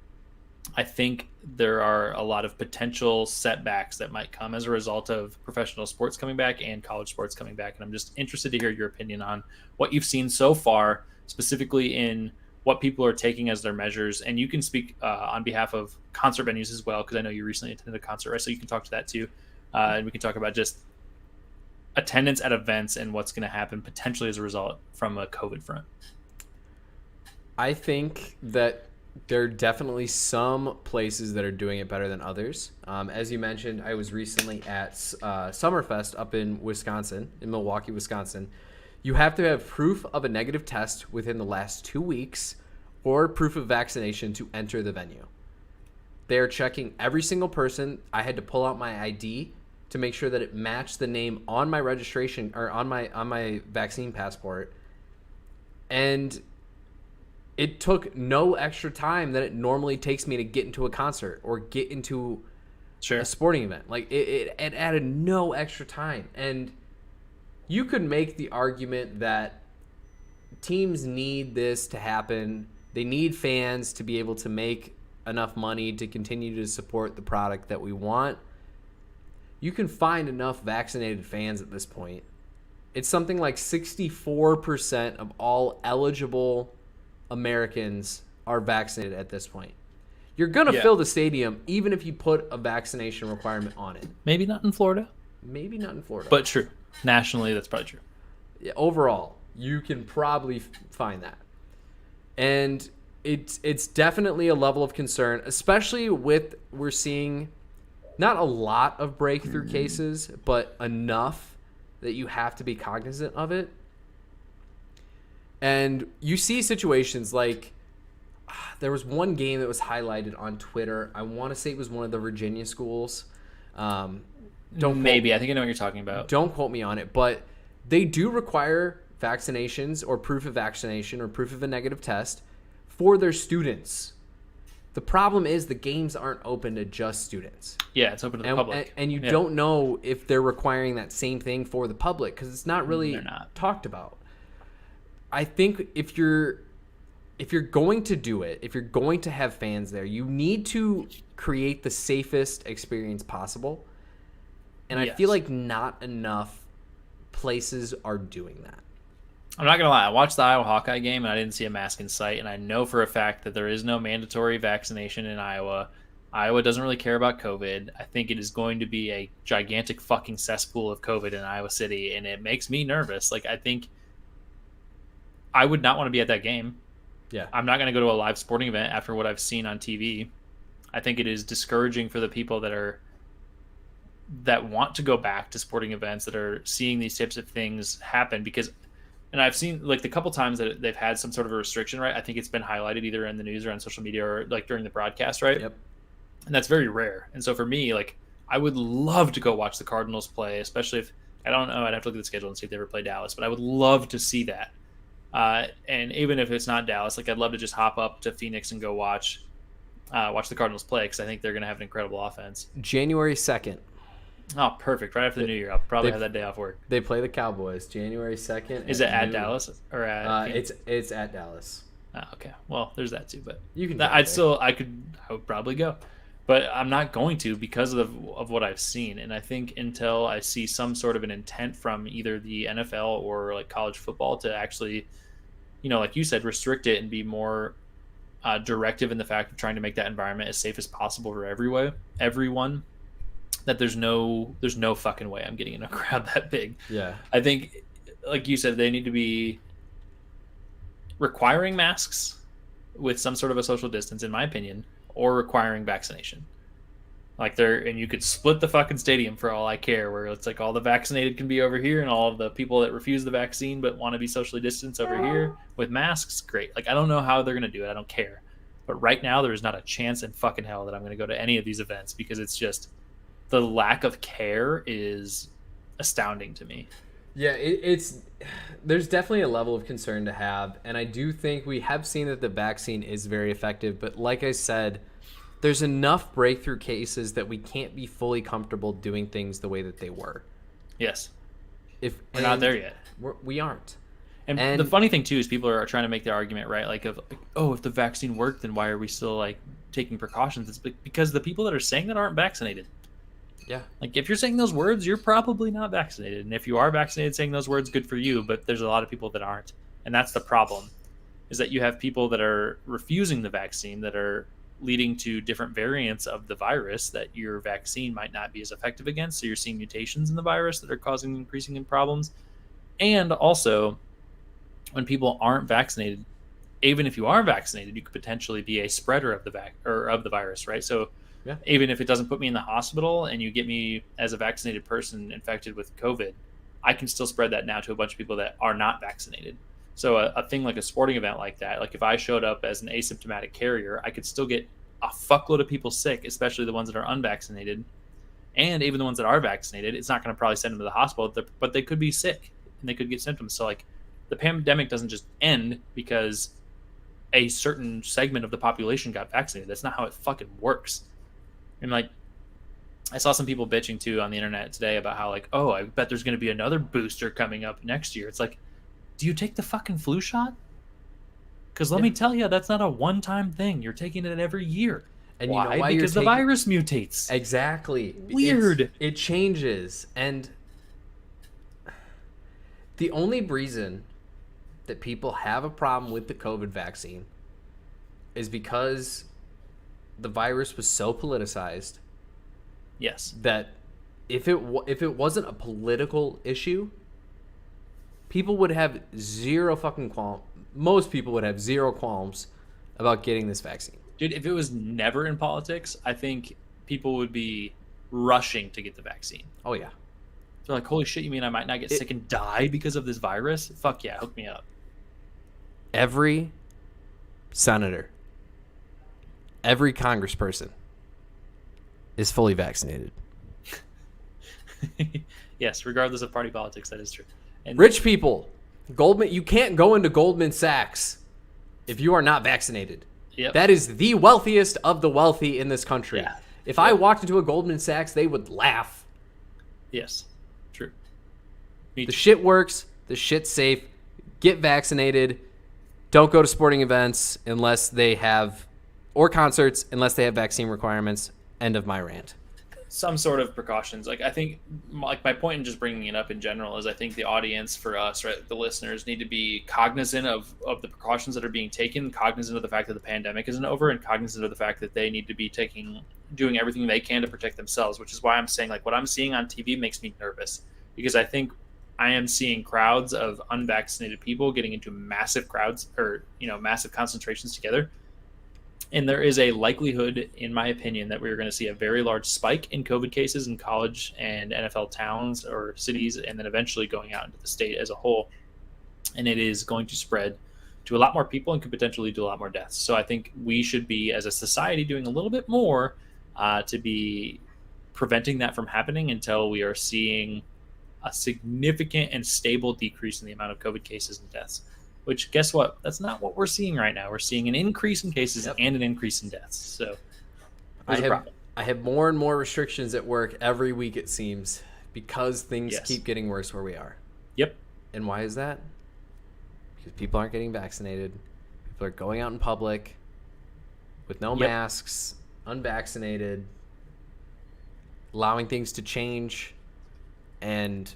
I think there are a lot of potential setbacks that might come as a result of professional sports coming back and college sports coming back. And I'm just interested to hear your opinion on what you've seen so far, specifically in what people are taking as their measures. And you can speak on behalf of concert venues as well, because I know you recently attended a concert, right? So you can talk to that too. And we can talk about just attendance at events and what's going to happen potentially as a result from a COVID front. I think that there are definitely some places that are doing it better than others. As you mentioned, I was recently at Summerfest up in Wisconsin, in Milwaukee, Wisconsin. You have to have proof of a negative test within the last 2 weeks or proof of vaccination to enter the venue. They're checking every single person. I had to pull out my ID to make sure that it matched the name on my registration or on my vaccine passport. And it took no extra time than it normally takes me to get into a concert or get into a sporting event. Like, it added no extra time. And you could make the argument that teams need this to happen. They need fans to be able to make enough money to continue to support the product that we want. You can find enough vaccinated fans at this point. It's something like 64% of all eligible Americans are vaccinated at this point. You're going to fill the stadium even if you put a vaccination requirement on it. Maybe not in Florida. Maybe not in Florida. But true. Nationally, that's probably true. Yeah, overall, you can probably find that. And it's definitely a level of concern, especially with we're seeing not a lot of breakthrough cases, but enough that you have to be cognizant of it. And you see situations like there was one game that was highlighted on Twitter. I want to say it was one of the Virginia schools. I think I know what you're talking about. Don't quote me on it, but they do require vaccinations or proof of vaccination or proof of a negative test for their students. The problem is the games aren't open to just students. Yeah, it's open to the public. And you don't know if they're requiring that same thing for the public because it's not really talked about. I think if you're going to do it, if you're going to have fans there, you need to create the safest experience possible. And I feel like not enough places are doing that. I'm not going to lie. I watched the Iowa Hawkeye game, and I didn't see a mask in sight. And I know for a fact that there is no mandatory vaccination in Iowa. Iowa doesn't really care about COVID. I think it is going to be a gigantic fucking cesspool of COVID in Iowa City, and it makes me nervous. Like, I think I would not want to be at that game. Yeah. I'm not going to go to a live sporting event after what I've seen on TV. I think it is discouraging for the people that want to go back to sporting events, that are seeing these types of things happen, because, and I've seen like the couple times that they've had some sort of a restriction, right? I think it's been highlighted either in the news or on social media or like during the broadcast, right? Yep. And that's very rare. And so for me, like, I would love to go watch the Cardinals play, especially if, I don't know, I'd have to look at the schedule and see if they ever play Dallas, but I would love to see that. And even if it's not Dallas, like, I'd love to just hop up to Phoenix and go watch the Cardinals play, because I think they're going to have an incredible offense. January 2nd. Oh, perfect. Right after the New Year. I'll probably they- have that day off work. They play the Cowboys January 2nd. Is it at Dallas or at It's at Dallas. Oh, okay. Well, there's that too, but You can. I would probably go, but I'm not going to because of what I've seen. And I think until I see some sort of an intent from either the NFL or like college football to actually, like you said, restrict it and be more directive in the fact of trying to make that environment as safe as possible for everyone, that there's no fucking way I'm getting in a crowd that big. Yeah. I think, like you said, they need to be requiring masks with some sort of a social distance, in my opinion, or requiring vaccination. And you could split the fucking stadium for all I care, where it's like all the vaccinated can be over here and all of the people that refuse the vaccine but want to be socially distanced over here with masks. Great. I don't know how they're going to do it. I don't care. But right now, there is not a chance in fucking hell that I'm going to go to any of these events, because it's just the lack of care is astounding to me. Yeah, there's definitely a level of concern to have, and I do think we have seen that the vaccine is very effective, but like I said, there's enough breakthrough cases that we can't be fully comfortable doing things the way that they were. Yes. We're not there yet. We aren't. And the funny thing too is people are trying to make the argument, right? If the vaccine worked, then why are we still taking precautions? It's because the people that are saying that aren't vaccinated. Yeah. If you're saying those words, you're probably not vaccinated. And if you are vaccinated saying those words, good for you. But there's a lot of people that aren't. And that's the problem, is that you have people that are refusing the vaccine, that are leading to different variants of the virus that your vaccine might not be as effective against. So you're seeing mutations in the virus that are causing increasing problems. And also, when people aren't vaccinated, even if you are vaccinated, you could potentially be a spreader of the virus, right? So yeah. Even if it doesn't put me in the hospital and you get me as a vaccinated person infected with COVID, I can still spread that now to a bunch of people that are not vaccinated. So a thing like a sporting event like that, if I showed up as an asymptomatic carrier, I could still get a fuckload of people sick, especially the ones that are unvaccinated. And even the ones that are vaccinated, it's not going to probably send them to the hospital, but they could be sick and they could get symptoms. So the pandemic doesn't just end because a certain segment of the population got vaccinated. That's not how it fucking works. And I saw some people bitching too on the internet today about how I bet there's going to be another booster coming up next year. It's do you take the fucking flu shot? Because let me tell you, that's not a one-time thing. You're taking it every year. And why? You know why? Because the virus mutates. Exactly. Weird. It changes. And the only reason that people have a problem with the COVID vaccine is because the virus was so politicized. Yes. That if it wasn't a political issue, people would have zero fucking qualms. Most people would have zero qualms about getting this vaccine. Dude, if it was never in politics, I think people would be rushing to get the vaccine. Oh, yeah. They're like, holy shit, you mean I might not get sick and die because of this virus? Fuck yeah, hook me up. Every senator, every congressperson is fully vaccinated. Yes, regardless of party politics, that is true. And rich people, you can't go into Goldman Sachs if you are not vaccinated. Yep. That is the wealthiest of the wealthy in this country. Yeah. If I walked into a Goldman Sachs, they would laugh. Yes, true. The shit works. The shit's safe. Get vaccinated. Don't go to sporting events or concerts unless they have vaccine requirements. End of my rant. Some sort of precautions. I think my point in just bringing it up in general is I think the audience for us, right, the listeners need to be cognizant of the precautions that are being taken, cognizant of the fact that the pandemic isn't over, and cognizant of the fact that they need to be doing everything they can to protect themselves, which is why I'm saying what I'm seeing on TV makes me nervous, because I think I am seeing crowds of unvaccinated people getting into massive crowds or massive concentrations together. And there is a likelihood, in my opinion, that we're going to see a very large spike in COVID cases in college and NFL towns or cities, and then eventually going out into the state as a whole. And it is going to spread to a lot more people and could potentially lead to a lot more deaths. So I think we should be, as a society, doing a little bit more to be preventing that from happening until we are seeing a significant and stable decrease in the amount of COVID cases and deaths. Which, guess what? That's not what we're seeing right now. We're seeing an increase in cases and an increase in deaths. So, there's a problem. I have more and more restrictions at work every week, it seems, because things Yes. keep getting worse where we are. Yep. And why is that? Because people aren't getting vaccinated. People are going out in public with no masks, unvaccinated, allowing things to change, and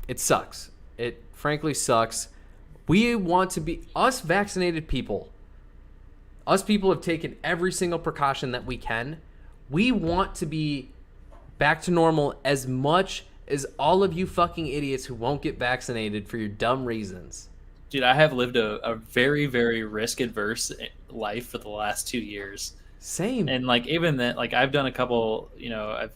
it sucks. It frankly sucks. We want to be, us vaccinated people, us people have taken every single precaution that we can. We want to be back to normal as much as all of you fucking idiots who won't get vaccinated for your dumb reasons. Dude, I have lived a very, very risk-adverse life for the last 2 years. Same. And, like, even then, like, I've done a couple, I've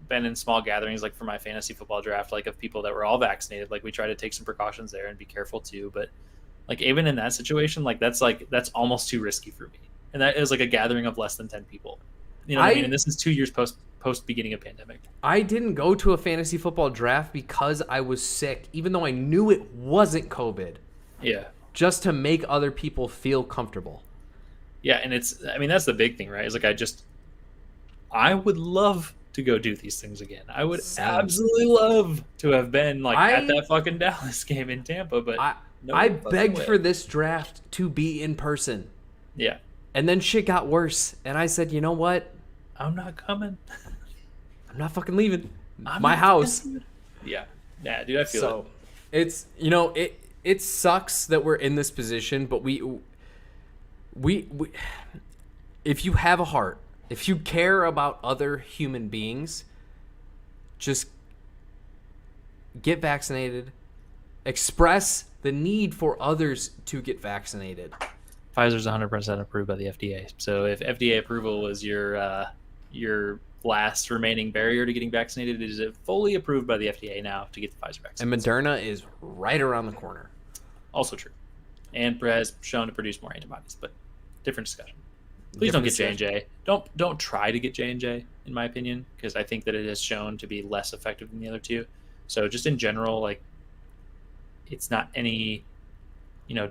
been in small gatherings, like, for my fantasy football draft, like, of people that were all vaccinated. Like, we try to take some precautions there and be careful, too. But, like, even in that situation, that's almost too risky for me. And that is, like, a gathering of less than 10 people. You know what I mean? And this is 2 years post beginning of pandemic. I didn't go to a fantasy football draft because I was sick, even though I knew it wasn't COVID. Yeah. Just to make other people feel comfortable. Yeah, and that's the big thing, right? It's like I would love to go do these things again. I would absolutely love to have been at that fucking Dallas game in Tampa, but I begged for this draft to be in person. Yeah. And then shit got worse, and I said, you know what? I'm not coming. I'm not fucking leaving my house. Yeah, dude, I feel it. It's it sucks that we're in this position, but we if you have a heart, if you care about other human beings, just get vaccinated. Express the need for others to get vaccinated. Pfizer's 100% approved by the FDA. So if FDA approval was your last remaining barrier to getting vaccinated, it is fully approved by the FDA now to get the Pfizer vaccine. And Moderna is right around the corner. Also true. And has shown to produce more antibodies, but different discussion. Please don't get J&J. Don't try to get J&J, in my opinion, because I think that it has shown to be less effective than the other two. So just in general, like, it's not any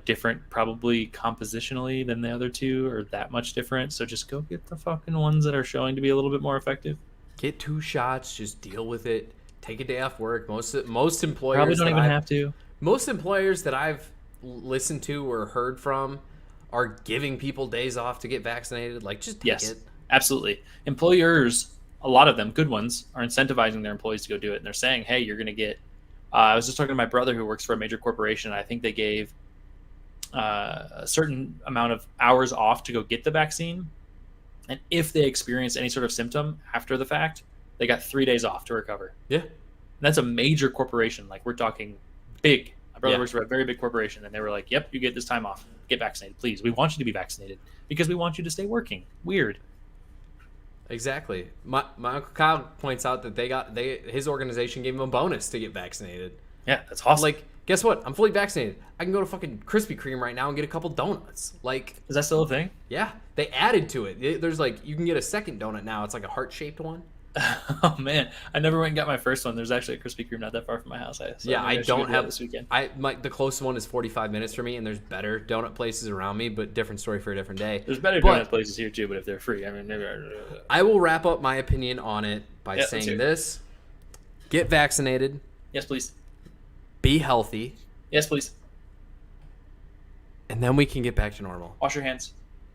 different probably compositionally than the other two, or that much different. So just go get the fucking ones that are showing to be a little bit more effective. Get 2 shots, just deal with it. Take a day off work. Most employers probably don't even have to. Most employers that I've listened to or heard from are giving people days off to get vaccinated. Like, just take it. Absolutely. Employers, a lot of them, good ones, are incentivizing their employees to go do it. And they're saying, hey, you're going to get I was just talking to my brother who works for a major corporation. I think they gave a certain amount of hours off to go get the vaccine. And if they experience any sort of symptom after the fact, they got 3 days off to recover. Yeah. And that's a major corporation. Like, we're talking big. My brother works for a very big corporation, and they were like, yep, you get this time off. Get vaccinated, please. We want you to be vaccinated because we want you to stay working. Weird. Exactly. My Uncle Kyle points out that his organization gave him a bonus to get vaccinated. Yeah, that's awesome. Like, guess what? I'm fully vaccinated. I can go to fucking Krispy Kreme right now and get a couple donuts. Like, is that still a thing? Yeah, they added to it. There's like, you can get a second donut now. It's like a heart-shaped one. Oh man, I never went and got my first one. There's actually a Krispy Kreme not that far from my house. I don't have this weekend. The closest one is 45 minutes for me, and there's better donut places around me, but different story for a different day. There's better donut places here too, but if they're free, I mean, I will wrap up my opinion on it by saying this: get vaccinated. Yes, please. Be healthy. Yes, please. And then we can get back to normal. Wash your hands.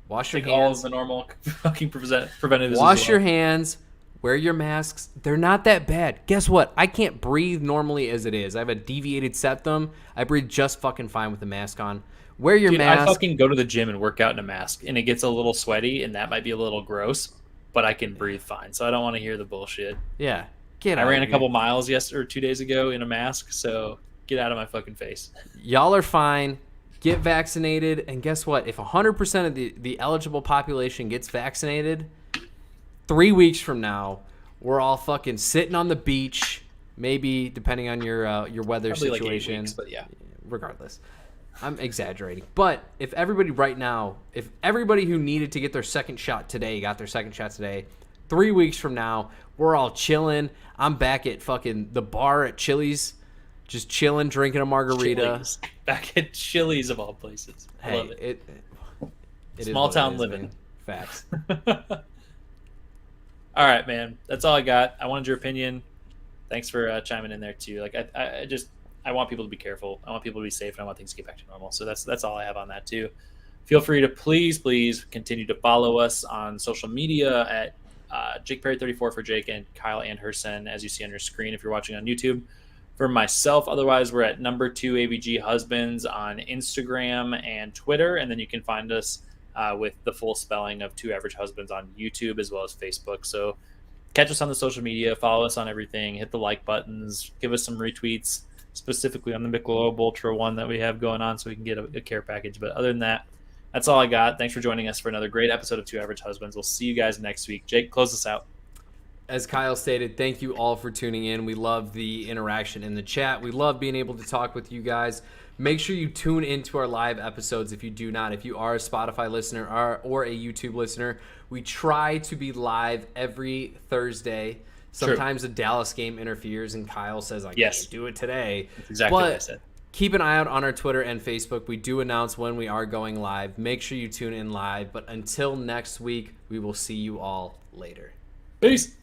Wash your hands. hands. All of the normal fucking preventatives. Wash your hands. Wear your masks. They're not that bad. Guess what? I can't breathe normally as it is. I have a deviated septum. I breathe just fucking fine with a mask on. Wear your mask. I fucking go to the gym and work out in a mask, and it gets a little sweaty, and that might be a little gross, but I can breathe fine, so I don't want to hear the bullshit. Yeah. I ran a couple miles 2 days ago in a mask, so get out of my fucking face. Y'all are fine. Get vaccinated, and guess what? If 100% of the eligible population gets vaccinated, 3 weeks from now, we're all fucking sitting on the beach, maybe depending on your weather probably situation. Like 8 weeks, but yeah. Regardless, I'm exaggerating. But if everybody who needed to get their second shot today got their second shot today, 3 weeks from now, we're all chilling. I'm back at fucking the bar at Chili's, just chilling, drinking a margarita. Chili's. Back at Chili's of all places. I love it. It Small is town is, living. Man. Facts. All right, man. That's all I got. I wanted your opinion. Thanks for chiming in there too. Like I want people to be careful. I want people to be safe, and I want things to get back to normal. So that's all I have on that too. Feel free to please continue to follow us on social media at Jake Perry 34 for Jake and Kyle Anderson, as you see on your screen if you're watching on YouTube. For myself, otherwise, we're at number 2 ABG Husbands on Instagram and Twitter, and then you can find us with the full spelling of Two Average Husbands on YouTube as well as Facebook. So catch us on the social media, follow us on everything, hit the like buttons, give us some retweets, specifically on the Michelob Ultra one that we have going on so we can get a care package. But other than that, that's all I got. Thanks for joining us for another great episode of Two Average Husbands. We'll see you guys next week. Jake, close us out. As Kyle stated, thank you all for tuning in. We love the interaction in the chat. We love being able to talk with you guys. Make sure you tune into our live episodes if you do not. If you are a Spotify listener or a YouTube listener, we try to be live every Thursday. Sometimes a Dallas game interferes and Kyle says, I can't do it today. That's exactly what I said. Keep an eye out on our Twitter and Facebook. We do announce when we are going live. Make sure you tune in live. But until next week, we will see you all later. Peace.